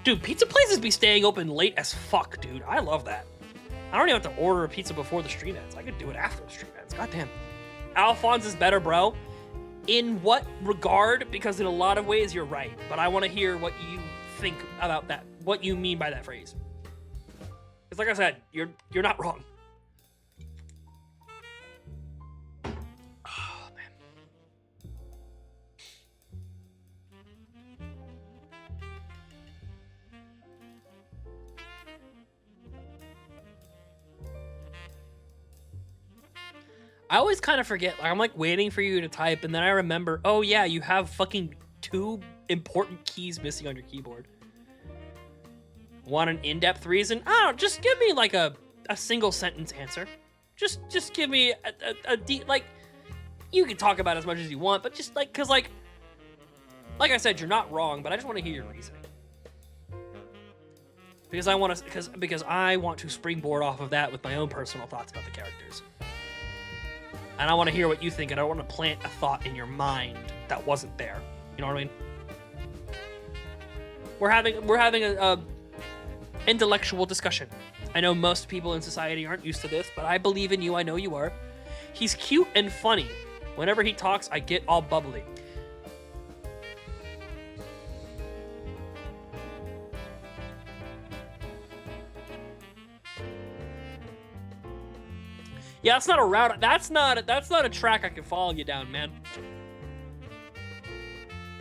Dude, pizza places be staying open late as fuck, dude. I love that. I don't even have to order a pizza before the stream ends. I could do it after the stream ends. Goddamn. Alphonse is better, bro. In what regard? Because in a lot of ways, you're right. But I want to hear what you think about that, what you mean by that phrase. Because like I said, you're not wrong. Oh, man. I always kind of forget, like, I'm like waiting for you to type, and then I remember, oh yeah, you have fucking 2 important keys missing on your keyboard. Want an in-depth reason? I don't know, just give me like a single sentence answer. Just give me a deep, like, you can talk about it as much as you want, but just like, cause like I said, you're not wrong, but I just want to hear your reasoning. Because I want to, because I want to springboard off of that with my own personal thoughts about the characters. And I want to hear what you think, and I want to plant a thought in your mind that wasn't there. You know what I mean? We're having a intellectual discussion. I know most people in society aren't used to this, but I believe in you. I know you are. He's cute and funny. Whenever he talks, I get all bubbly. Yeah, that's not a route. That's not a track I can follow you down, man.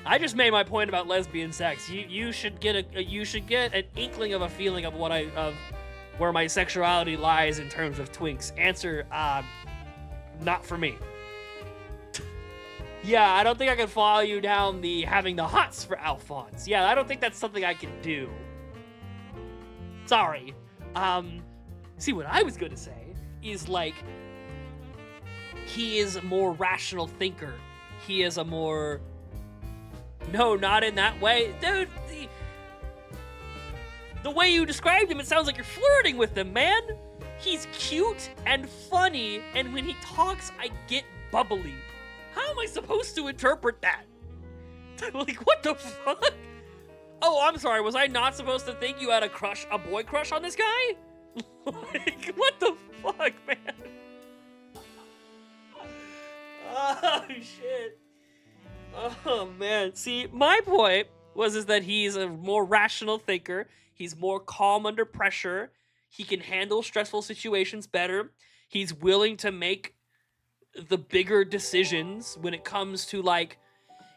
I just made my point about lesbian sex. You should get an inkling of a feeling of where my sexuality lies in terms of twinks. Answer, not for me. Yeah, I don't think I can follow you down having the hots for Alphonse. Yeah, I don't think that's something I can do. Sorry. See, what I was gonna say is, like, he is a more rational thinker. He is a more... No, not in that way. Dude, the way you described him, it sounds like you're flirting with him, man. He's cute and funny, and when he talks, I get bubbly. How am I supposed to interpret that? Like, what the fuck? Oh, I'm sorry, was I not supposed to think you had a boy crush on this guy? Like, what the fuck, man? Oh, shit. Oh, man. See, my point is that he's a more rational thinker. He's more calm under pressure. He can handle stressful situations better. He's willing to make the bigger decisions when it comes to, like,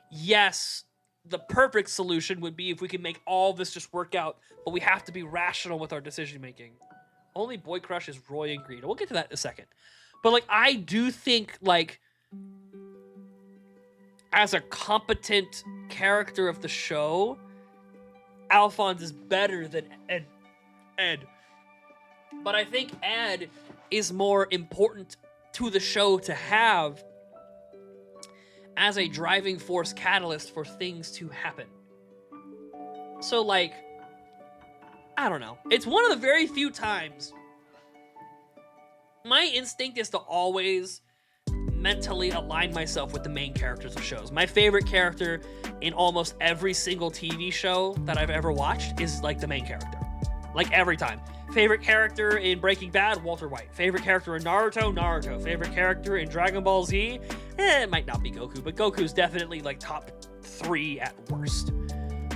yes, the perfect solution would be if we can make all this just work out, but we have to be rational with our decision making. Only boy crush is Roy and Greed. We'll get to that in a second. But, like, I do think, like, as a competent character of the show, Alphonse is better than Ed. But I think Ed is more important to the show to have as a driving force catalyst for things to happen. So, like, I don't know. It's one of the very few times my instinct is to always mentally align myself with the main characters of shows. My favorite character in almost every single TV show that I've ever watched is like the main character. Like every time. Favorite character in Breaking Bad, Walter White. Favorite character in Naruto, Naruto. Favorite character in Dragon Ball Z, it might not be Goku, but Goku's definitely like top 3 at worst.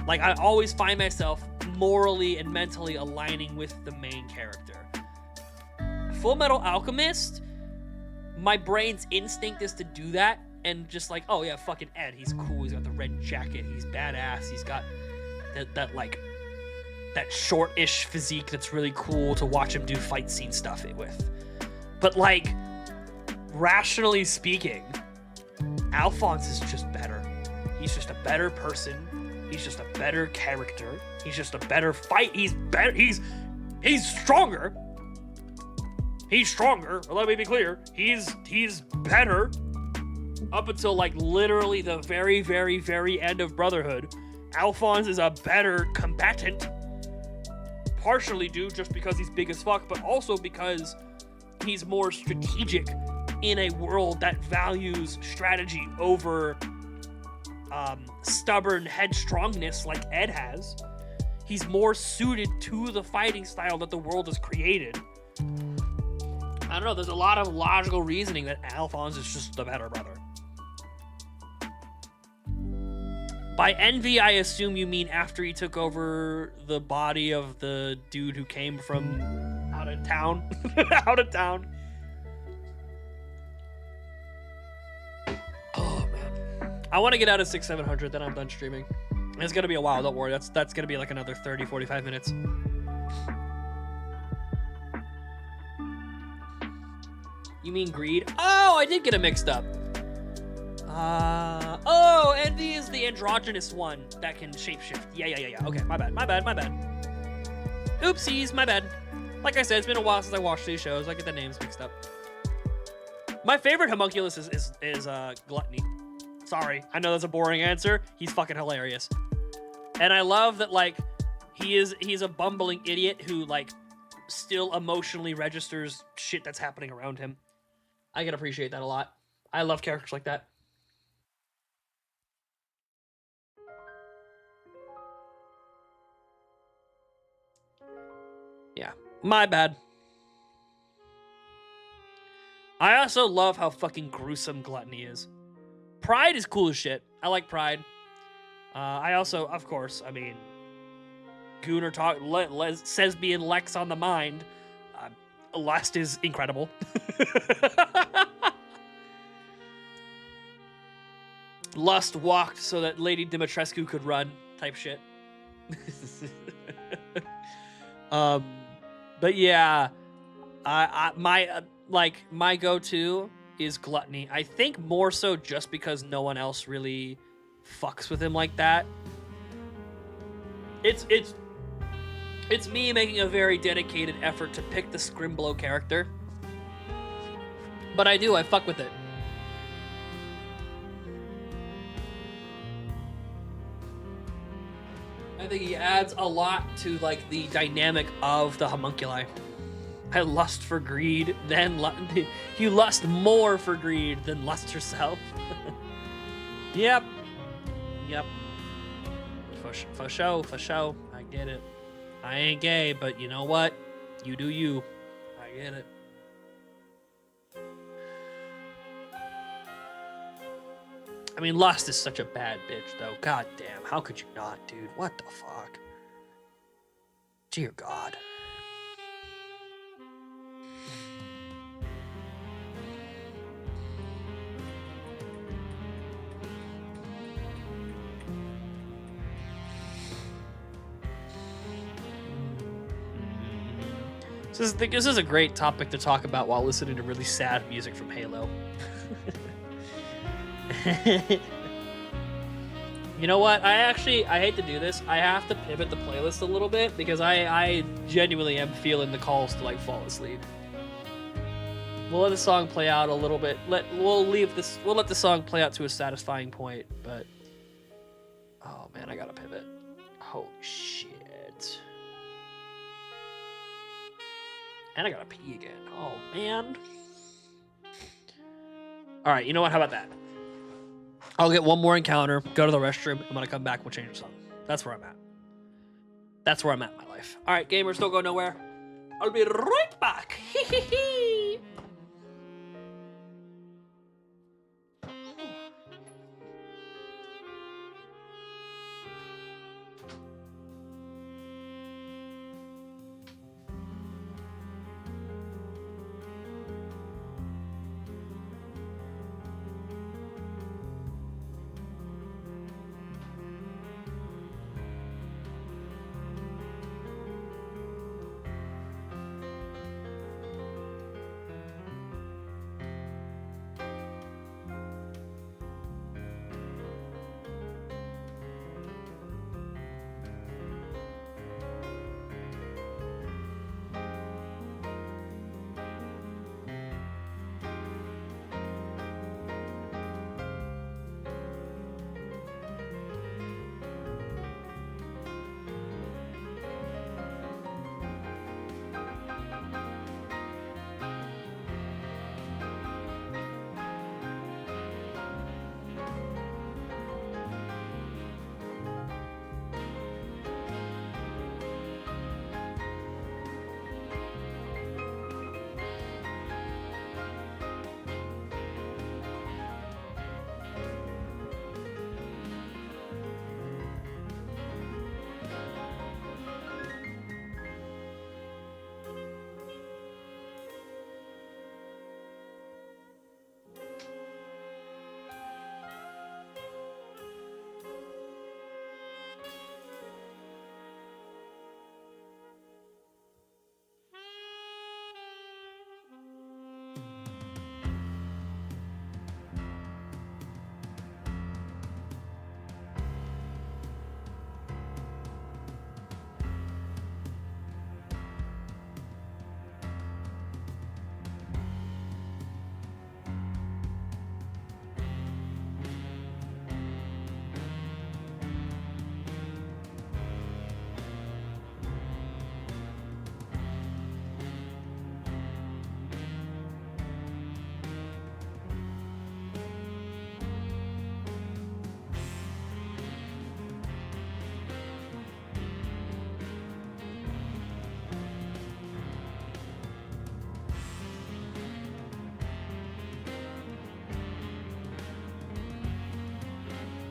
Like I always find myself morally and mentally aligning with the main character. Full Metal Alchemist, my brain's instinct is to do that and just like, oh yeah, fucking Ed, he's cool, he's got the red jacket, he's badass, he's got that short-ish physique that's really cool to watch him do fight scene stuff with. But like, rationally speaking, Alphonse is just better. He's just a better person. He's just a better character. He's just a better fight. He's better. He's stronger. He's stronger. Let me be clear. He's better. Up until like literally the very, very, very end of Brotherhood, Alphonse is a better combatant. Partially due just because he's big as fuck, but also because he's more strategic in a world that values strategy over stubborn headstrongness like Ed has. He's more suited to the fighting style that the world has created. I don't know, there's a lot of logical reasoning that Alphonse is just the better brother. By envy, I assume you mean after he took over the body of the dude who came from out of town. Out of town. Oh, man. I want to get out of 600-700, then I'm done streaming. It's going to be a while, don't worry. That's going to be like another 30-45 minutes. You mean greed? Oh, I did get it mixed up. Oh, Envy is the androgynous one that can shapeshift. Yeah. Okay, my bad. Oopsies, my bad. Like I said, it's been a while since I watched these shows. I get the names mixed up. My favorite homunculus is Gluttony. Sorry, I know that's a boring answer. He's fucking hilarious. And I love that, like, he's a bumbling idiot who, like, still emotionally registers shit that's happening around him. I can appreciate that a lot. I love characters like that. Yeah, my bad. I also love how fucking gruesome Gluttony is. Pride is cool as shit. I like Pride. I also, of course, I mean, Gooner says being Lex on the mind. Lust is incredible. Lust walked so that Lady Dimitrescu could run, type shit. But yeah, my go-to is Gluttony. I think more so just because no one else really fucks with him like that. It's me making a very dedicated effort to pick the Scrimblow character. But I fuck with it. I think he adds a lot to, like, the dynamic of the homunculi. I lust for greed, then you lust more for greed than lust herself. Yep. For show. I get it. I ain't gay, but you know what? You do you. I get it. I mean, Lust is such a bad bitch, though. God damn, how could you not, dude? What the fuck? Dear God. This is a great topic to talk about while listening to really sad music from Halo. You know what? I hate to do this. I have to pivot the playlist a little bit because I genuinely am feeling the calls to, like, fall asleep. We'll let the song play out a little bit. We'll let the song play out to a satisfying point, but oh man, I gotta pivot. Holy shit. And I gotta pee again. Oh man. All right, you know what? How about that? I'll get one more encounter, go to the restroom. I'm going to come back. We'll change the song. That's where I'm at. That's where I'm at in my life. All right, gamers, don't go nowhere. I'll be right back.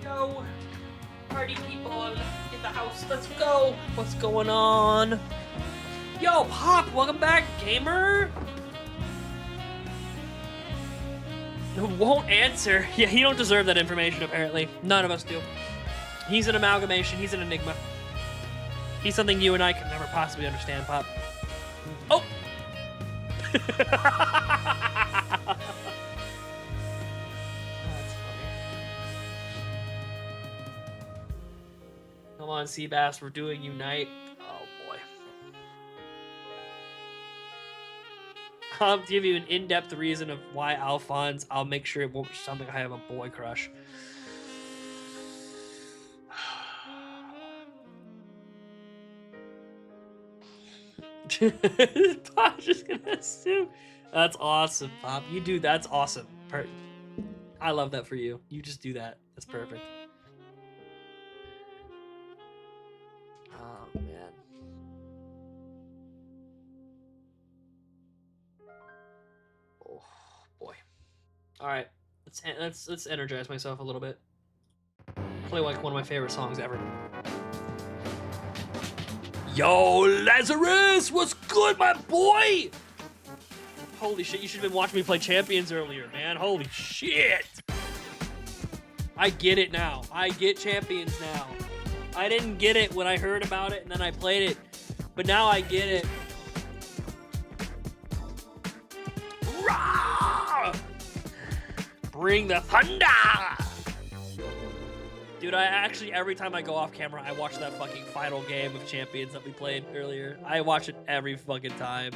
Yo, party people in the house, let's go. What's going on? Yo, Pop, welcome back, gamer. Won't answer. Yeah, he don't deserve that information, apparently. None of us do. He's an amalgamation. He's an enigma. He's something you and I can never possibly understand, Pop. Oh! Come on, Seabass, we're doing Unite. Oh, boy. I'll give you an in-depth reason of why Alphonse. I'll make sure it won't sound like I have a boy crush. Pop's just gonna assume. That's awesome, Pop. You do. That's awesome. I love that for you. You just do that. That's perfect. Oh man. Oh boy. All right. Let's energize myself a little bit. Play like one of my favorite songs ever. Yo, Lazarus, what's good, my boy? Holy shit, you should have been watching me play Champions earlier, man. Holy shit. I get it now. I get Champions now. I didn't get it when I heard about it and then I played it, but now I get it. Rah! Bring the thunder! Dude, I actually, every time I go off camera, I watch that fucking final game of Champions that we played earlier. I watch it every fucking time.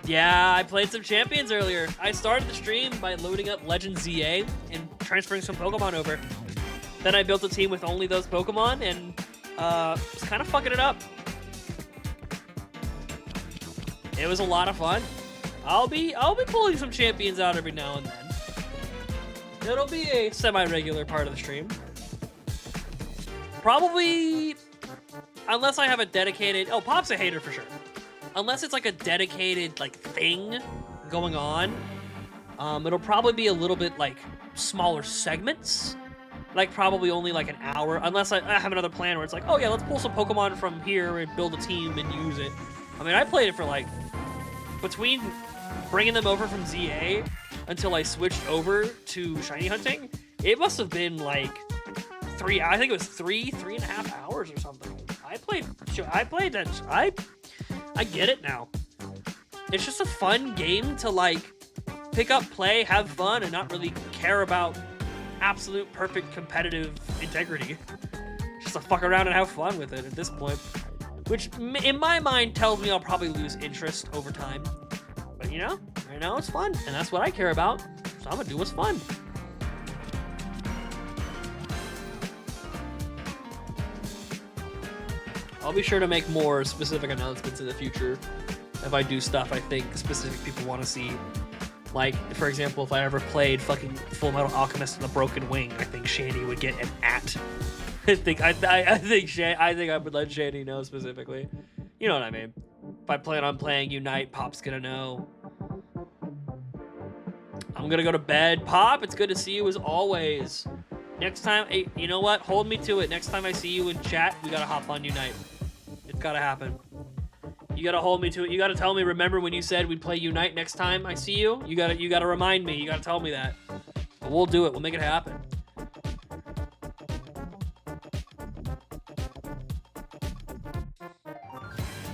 Yeah, I played some Champions earlier. I started the stream by loading up Legend ZA and transferring some Pokemon over. Then I built a team with only those Pokemon and was kind of fucking it up. It was a lot of fun. I'll be pulling some champions out every now and then. It'll be a semi-regular part of the stream. Probably, unless I have a dedicated... Oh, Pop's a hater for sure. Unless it's like a dedicated like thing going on, it'll probably be a little bit like smaller segments. Like probably only like an hour, unless I have another plan where it's like, oh yeah, let's pull some Pokemon from here and build a team and use it. I mean, I played it for like, between bringing them over from ZA until I switched over to shiny hunting, it must have been like I think it was three and a half hours or something. I played that. I get it now. It's just a fun game to like pick up, play, have fun, and not really care about absolute perfect competitive integrity. Just to fuck around and have fun with it at this point. Which, in my mind, tells me I'll probably lose interest over time. But you know, right now it's fun, and that's what I care about. So I'm gonna do what's fun. I'll be sure to make more specific announcements in the future if I do stuff I think specific people want to see. Like, for example, if I ever played fucking Full Metal Alchemist and the Broken Wing, I think Shandy would get an at. I think I would let Shandy know specifically. You know what I mean? If I plan on playing Unite, Pop's gonna know. I'm gonna go to bed. Pop, it's good to see you as always. Next time, hey, you know what? Hold me to it. Next time I see you in chat, we gotta hop on Unite. It's gotta happen. You gotta hold me to it. You gotta tell me, remember when you said we'd play Unite next time I see you? You gotta remind me. You gotta tell me that. But we'll do it. We'll make it happen.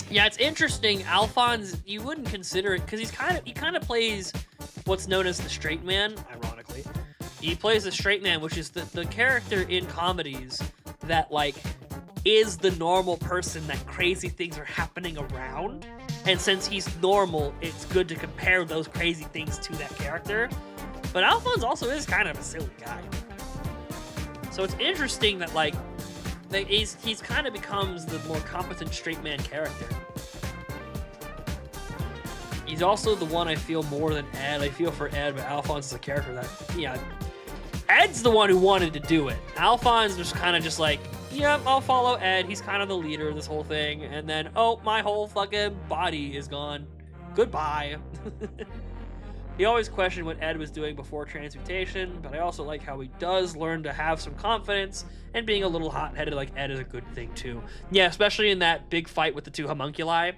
Yeah, it's interesting. Alphonse, you wouldn't consider it because he kind of plays what's known as the straight man, ironically. He plays the straight man, which is the character in comedies that like is the normal person that crazy things are happening around. And since he's normal, it's good to compare those crazy things to that character. But Alphonse also is kind of a silly guy. So it's interesting that like he's kind of becomes the more competent straight man character. He's also the one I feel more than Ed. I feel for Ed, but Alphonse is a character that, yeah, Ed's the one who wanted to do it. Alphonse was kind of just like, yep, I'll follow Ed. He's kind of the leader of this whole thing. And then, oh, my whole fucking body is gone. Goodbye. He always questioned what Ed was doing before transmutation, but I also like how he does learn to have some confidence, and being a little hot-headed like Ed is a good thing too. Yeah, especially in that big fight with the two homunculi.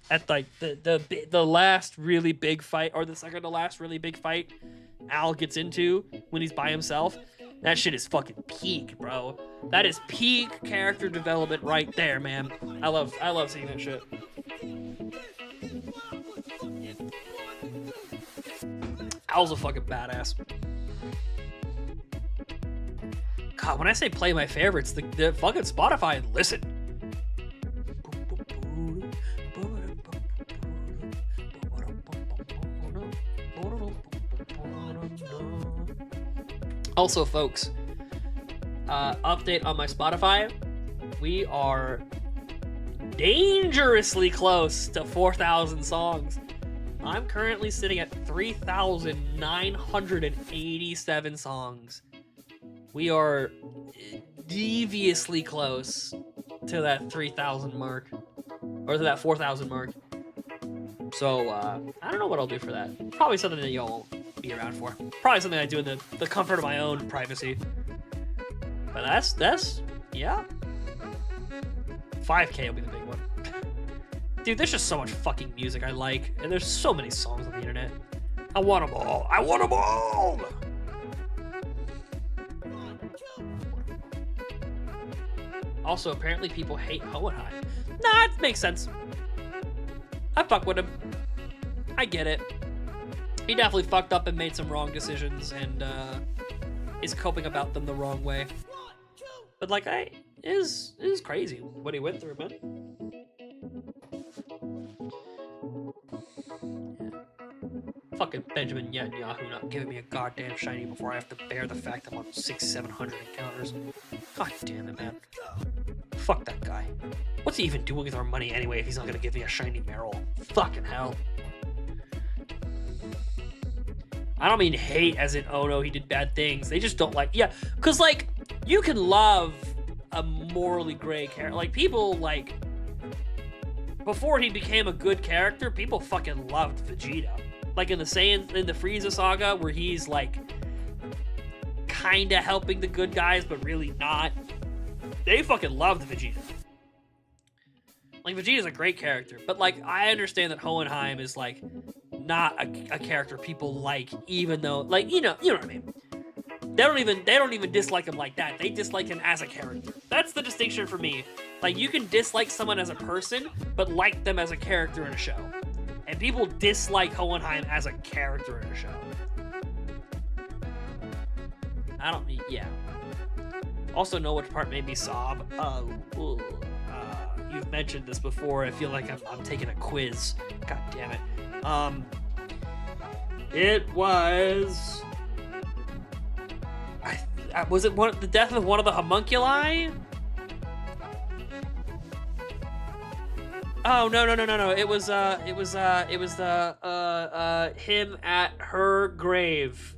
At like the last really big fight, or the second to last really big fight Al gets into when he's by himself. That shit is fucking peak, bro. That is peak character development right there, man. I love seeing that shit. Al's a fucking badass. God, when I say play my favorites, the fucking Spotify, listen. Also, folks, update on my Spotify. We are dangerously close to 4,000 songs. I'm currently sitting at 3,987 songs. We are deviously close to that 3,000 mark, or to that 4,000 mark. So, I don't know what I'll do for that. Probably something that y'all won't be around for. Probably something I do in the comfort of my own privacy. But that's, yeah. 5K will be the big one. Dude, there's just so much fucking music I like, and there's so many songs on the internet. I want them all. I want them all! Also, apparently people hate Hohenheim. Nah, it makes sense. I fuck with him. I get it. He definitely fucked up and made some wrong decisions, and is coping about them the wrong way. But like, it is crazy what he went through, man. Fucking Benjamin Netanyahu not giving me a goddamn shiny before I have to bear the fact I'm on 600-700 encounters. God damn it, man. Fuck that guy. What's he even doing with our money anyway if he's not gonna give me a shiny Marill? Fucking hell. I don't mean hate as in, oh no, he did bad things. They just don't like, yeah, because, like, you can love a morally gray character. Like, people, like, before he became a good character, people fucking loved Vegeta. Like, in the Frieza saga, where he's, like, kinda helping the good guys, but really not. They fucking loved Vegeta. Like, Vegeta's a great character, but, like, I understand that Hohenheim is, like, not a character people like, even though, like, you know what I mean. They don't even dislike him like that. They dislike him as a character. That's the distinction for me. Like, you can dislike someone as a person, but like them as a character in a show. And people dislike Hohenheim as a character in a show. I don't mean, yeah. Also know which part made me sob. You've mentioned this before. I feel like I'm taking a quiz. God damn it. It was... was it the death of one of the homunculi? Oh, no. It was him at her grave.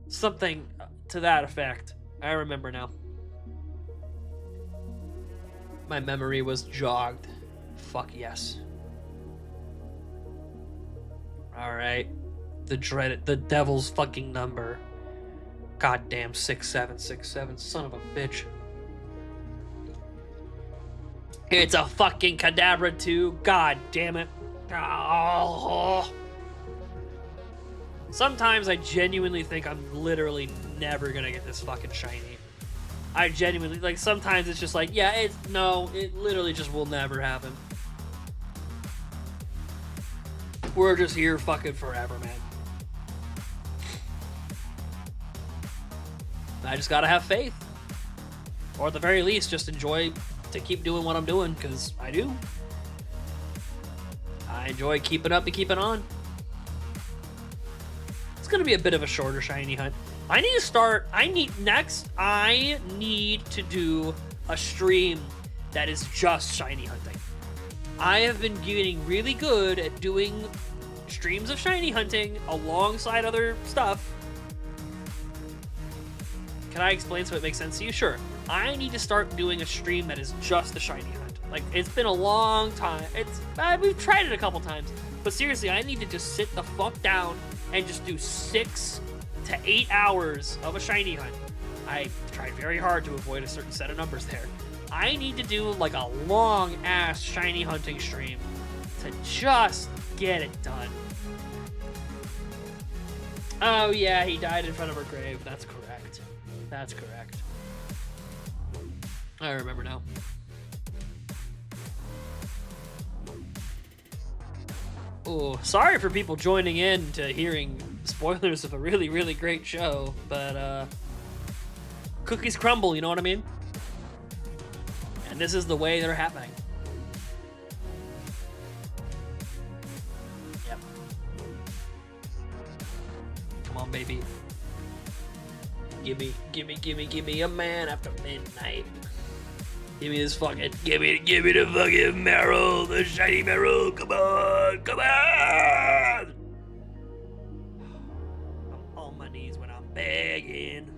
Something to that effect. I remember now. My memory was jogged. Fuck yes. Alright. The devil's fucking number. Goddamn 6767, son of a bitch. It's a fucking Kadabra too. God damn it. Oh. Sometimes I genuinely think I'm literally never gonna get this fucking shiny. I genuinely, like, sometimes it's just like, yeah, it literally just will never happen. We're just here fucking forever, man. I just gotta have faith. Or at the very least, just enjoy to keep doing what I'm doing, because I do. I enjoy keeping up and keeping on. It's gonna be a bit of a shorter shiny hunt. I need to do a stream that is just shiny hunting. I have been getting really good at doing streams of shiny hunting alongside other stuff. Can I explain so it makes sense to you? Sure. I need to start doing a stream that is just a shiny hunt. Like, it's been a long time. We've tried it a couple times. But seriously, I need to just sit the fuck down and just do 6 to 8 hours of a shiny hunt. I tried very hard to avoid a certain set of numbers there. I need to do like a long ass shiny hunting stream to just get it done. Oh yeah, he died in front of her grave. That's correct. That's correct. I remember now. Oh, sorry for people joining in to hearing spoilers of a really, really great show, but cookies crumble, you know what I mean? And this is the way they're happening. Yep. Come on, baby. Give me a man after midnight. Give me this fucking, give me the fucking Marill, the shiny Marill. Come on. I'm on my knees when I'm begging,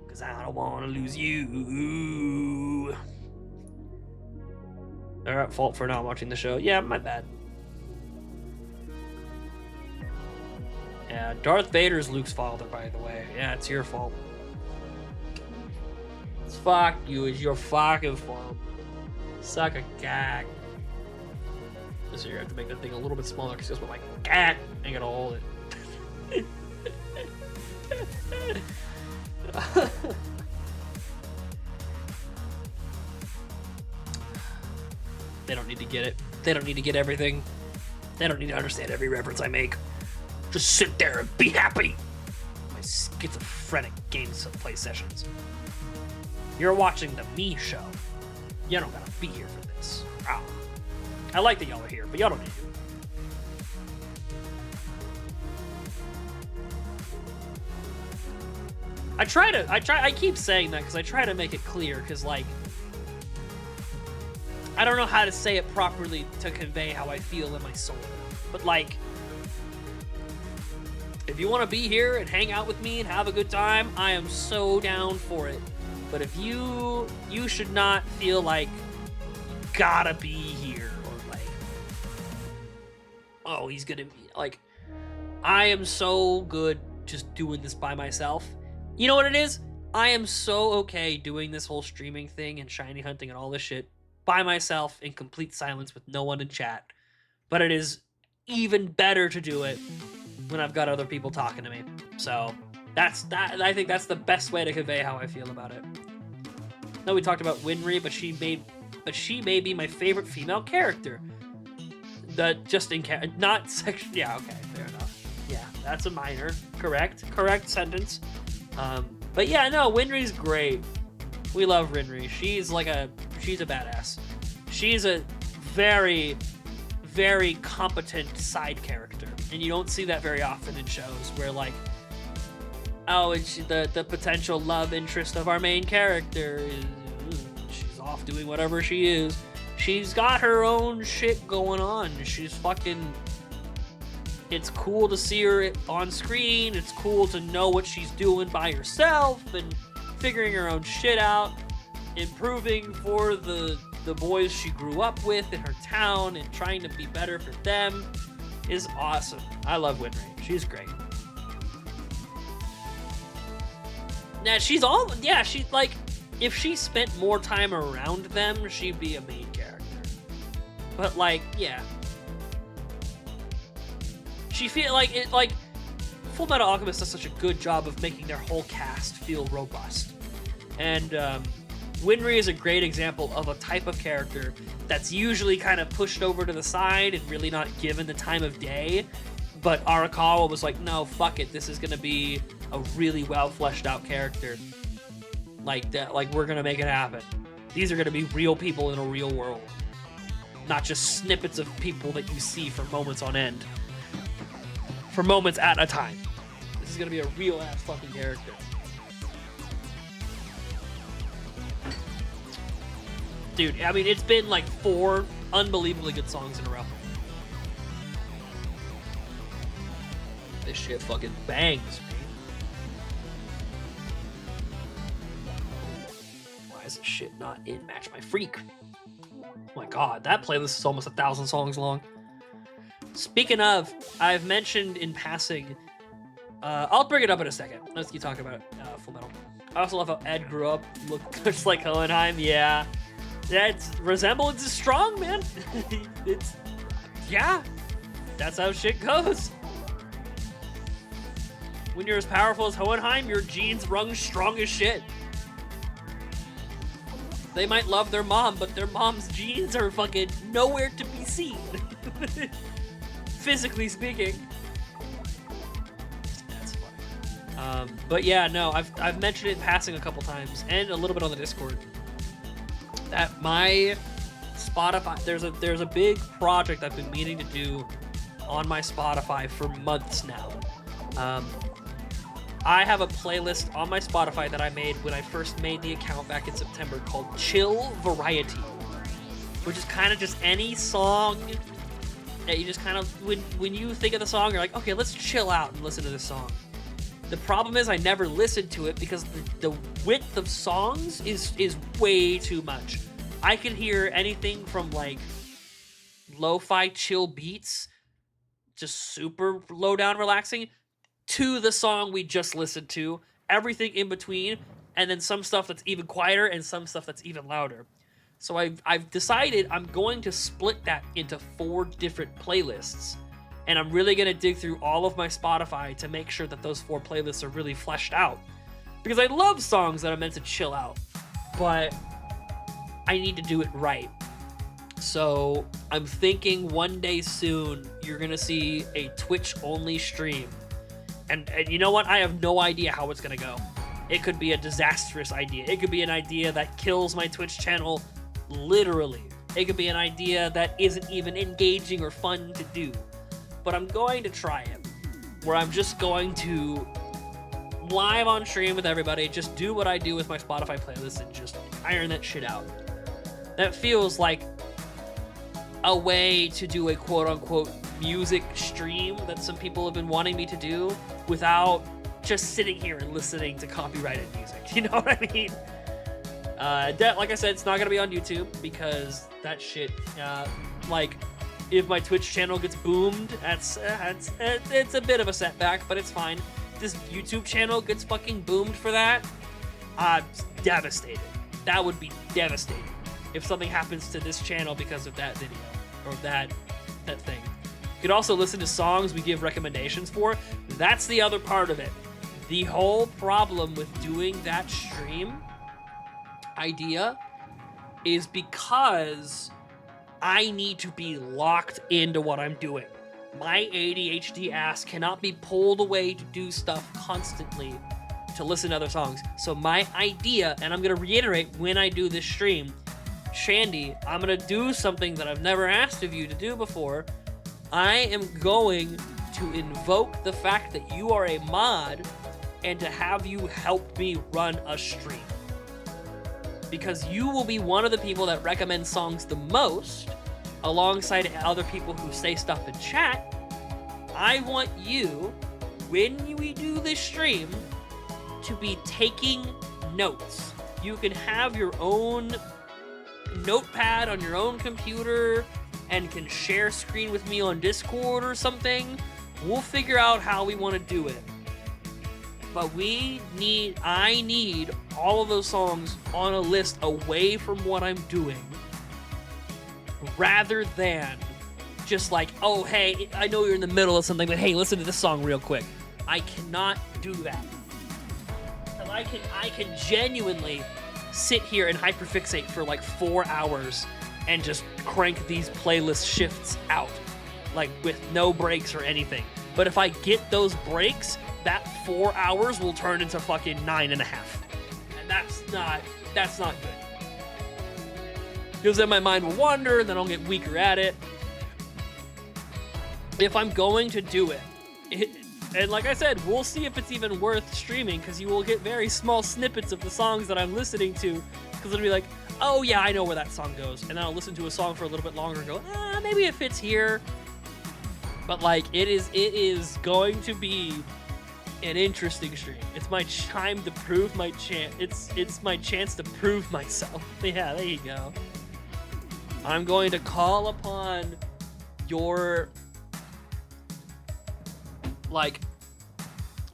cause I don't want to lose you. They're at fault for not watching the show. Yeah, my bad. Yeah, Darth Vader's Luke's father, by the way. Yeah, it's your fault. Fuck you, it's your fucking fault. Suck a cock. This year I have to make that thing a little bit smaller because that's what my cat ain't gonna hold it. They don't need to get it. They don't need to get everything. They don't need to understand every reference I make. Just sit there and be happy. My schizophrenic gameplay sessions. You're watching the me show. You don't gotta be here for this. Oh. I like that y'all are here, but y'all don't need to. I keep saying that because I try to make it clear, because, like, I don't know how to say it properly to convey how I feel in my soul. But, like, If you want to be here and hang out with me and have a good time, I am so down for it. But if you should not feel like you gotta be here, or like, oh, he's gonna be like, I am so good just doing this by myself. You know what it is? I am so okay doing this whole streaming thing and shiny hunting and all this shit by myself in complete silence with no one in chat. But it is even better to do it when I've got other people talking to me. So that's that. I think that's the best way to convey how I feel about it. Now we talked about Winry, but she may be my favorite female character. Just in case, not section. Yeah, okay, fair enough. Yeah, that's a minor. Correct sentence. But yeah, no, Winry's great. We love Winry. She's a badass. She's a very, very competent side character, and you don't see that very often in shows where like, oh, it's the potential love interest of our main character is she's off doing whatever she is. She's got her own shit going on. She's fucking. It's cool to see her on screen. It's cool to know what she's doing by herself and figuring her own shit out, improving for the boys she grew up with in her town and trying to be better for them is awesome. I love Winry. She's great. Now she's like, if she spent more time around them, she'd be a main character. But like, yeah. She feel like it, like Full Metal Alchemist does such a good job of making their whole cast feel robust. And Winry is a great example of a type of character that's usually kind of pushed over to the side and really not given the time of day. But Arakawa was like, no, fuck it. This is going to be a really well fleshed out character. Like that, like we're going to make it happen. These are going to be real people in a real world. Not just snippets of people that you see for moments on end. For moments at a time. This is going to be a real ass fucking character. Dude, I mean, it's been like 4 unbelievably good songs in a row. This shit fucking bangs, man. Why is this shit not in Match My Freak? Oh my god, that playlist is almost 1,000 songs long. Speaking of, I've mentioned in passing, I'll bring it up in a second. Let's keep talking about Full Metal. I also love how Ed grew up, looked just like Hohenheim. Yeah. That's resemblance is strong, man. Yeah, that's how shit goes. When you're as powerful as Hohenheim, your genes rung strong as shit. They might love their mom, but their mom's genes are fucking nowhere to be seen. Physically speaking. That's funny. But yeah, no, I've mentioned it in passing a couple times, and a little bit on the Discord. That my Spotify, there's a big project I've been meaning to do on my Spotify for months now. I have a playlist on my Spotify that I made when I first made the account back in September called Chill Variety, which is kind of just any song that you just kind of, when you think of the song, you're like, okay, let's chill out and listen to this song. The problem is I never listened to it because the width of songs is way too much. I can hear anything from like lo-fi chill beats, just super low down relaxing, to the song we just listened to, everything in between, and then some stuff that's even quieter and some stuff that's even louder. So I've decided I'm going to split that into 4 different playlists. And I'm really going to dig through all of my Spotify to make sure that those 4 playlists are really fleshed out. Because I love songs that are meant to chill out, but I need to do it right. So I'm thinking one day soon, you're going to see a Twitch-only stream. And you know what? I have no idea how it's going to go. It could be a disastrous idea. It could be an idea that kills my Twitch channel, literally. It could be an idea that isn't even engaging or fun to do. But I'm going to try it, where I'm just going to live on stream with everybody, just do what I do with my Spotify playlist and just iron that shit out. That feels like a way to do a quote-unquote music stream that some people have been wanting me to do without just sitting here and listening to copyrighted music. You know what I mean? Like I said, it's not gonna be on YouTube because that shit, like, if my Twitch channel gets boomed, it's a bit of a setback, but it's fine. If this YouTube channel gets fucking boomed for that, I'm devastated. That would be devastating if something happens to this channel because of that video or that thing. You can also listen to songs we give recommendations for. That's the other part of it. The whole problem with doing that stream idea is because I need to be locked into what I'm doing. My ADHD ass cannot be pulled away to do stuff constantly to listen to other songs. So my idea, and I'm gonna reiterate when I do this stream, Shandy, I'm gonna do something that I've never asked of you to do before. I am going to invoke the fact that you are a mod and to have you help me run a stream. Because you will be one of the people that recommend songs the most, alongside other people who say stuff in chat. I want you, when we do this stream, to be taking notes. You can have your own notepad on your own computer and can share screen with me on Discord or something. We'll figure out how we want to do it. But I need all of those songs on a list away from what I'm doing, rather than just like, oh, hey, I know you're in the middle of something, but hey, listen to this song real quick. I cannot do that. And I can genuinely sit here and hyperfixate for like 4 hours and just crank these playlist shifts out, like with no breaks or anything. But if I get those breaks, that 4 hours will turn into fucking 9.5. And that's not good. Because then my mind will wander, and then I'll get weaker at it. If I'm going to do it, and like I said, we'll see if it's even worth streaming, because you will get very small snippets of the songs that I'm listening to, because it'll be like, oh yeah, I know where that song goes, and then I'll listen to a song for a little bit longer and go, maybe it fits here. But like, it is going to be an interesting stream. It's my time to prove my it's my chance to prove myself. Yeah, there you go. I'm going to call upon your like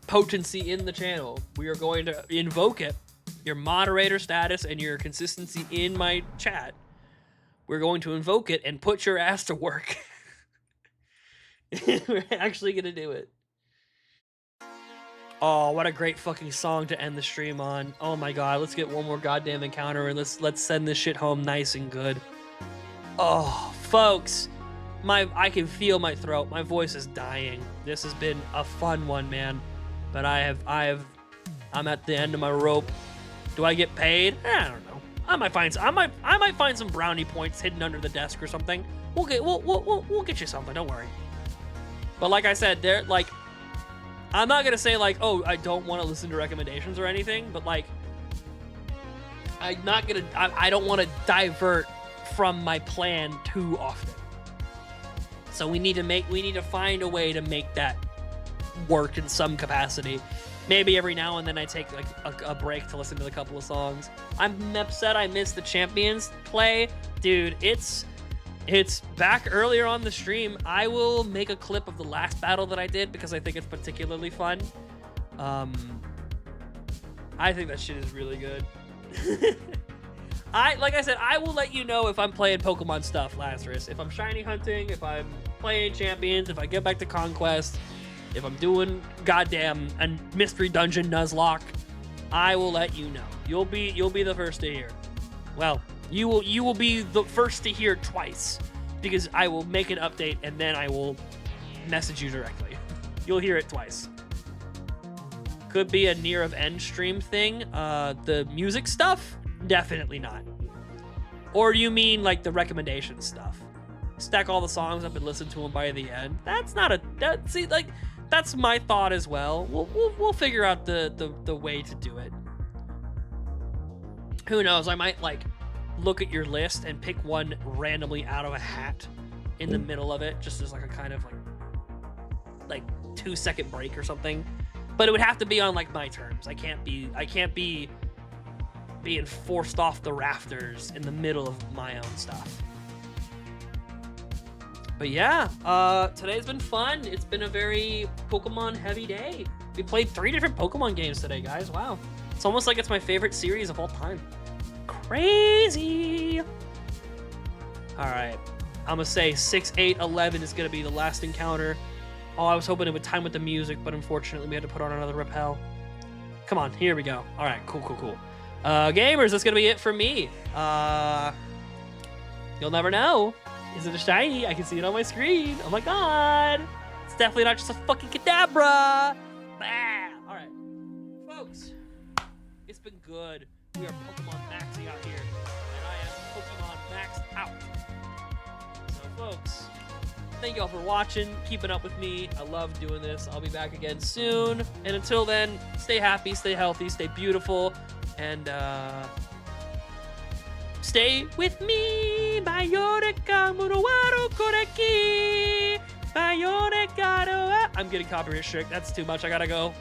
potency in the channel. We are going to invoke it, your moderator status and your consistency in my chat. We're going to invoke it and put your ass to work. We're actually gonna do it. Oh, what a great fucking song to end the stream on. Oh my god, let's get one more goddamn encounter and let's send this shit home nice and good. Oh, folks, I can feel my throat. My voice is dying. This has been a fun one, man. But I'm at the end of my rope. Do I get paid? I don't know. I might find some brownie points hidden under the desk or something. We'll get you something. Don't worry. But like I said, I'm not gonna say like, oh, I don't want to listen to recommendations or anything, but like, I don't want to divert from my plan too often. So we need to find a way to make that work in some capacity. Maybe every now and then I take like a break to listen to a couple of songs. I'm upset I missed the Champions play. Dude, it's back earlier on the stream. I will make a clip of the last battle that I did because I think it's particularly fun. I think that shit is really good. Like I said, I will let you know if I'm playing Pokemon stuff, Lazarus. If I'm shiny hunting, if I'm playing Champions, if I get back to Conquest, if I'm doing goddamn a mystery dungeon Nuzlocke, I will let you know. You'll be the first to hear. Well, you will be the first to hear twice, because I will make an update and then I will message you directly. You'll hear it twice. Could be a near of end stream thing. The music stuff, definitely not. Or you mean like the recommendation stuff? Stack all the songs up and listen to them by the end. That's my thought as well. We'll figure out the way to do it. Who knows? I might like look at your list and pick one randomly out of a hat in the middle of it, just as like a kind of like 2-second break or something. But it would have to be on like my terms. I can't be being forced off the rafters in the middle of my own stuff. But yeah, today's been fun. It's been a very Pokemon heavy day. We played 3 different Pokemon games today, guys. Wow. It's almost like it's my favorite series of all time. Crazy. All right. I'm going to say 6, 8, 11 is going to be the last encounter. Oh, I was hoping it would time with the music, but unfortunately we had to put on another rappel. Come on, here we go. All right, cool. Gamers, that's going to be it for me. You'll never know. Is it a shiny? I can see it on my screen. Oh my god. It's definitely not just a fucking Kadabra. Bah. All right. Folks, it's been good. We are Pokemon maxing out here. And I am Pokemon maxed out. So, folks, thank you all for watching, keeping up with me. I love doing this. I'll be back again soon. And until then, stay happy, stay healthy, stay beautiful, and stay with me. I'm getting copyright strict. That's too much. I gotta go.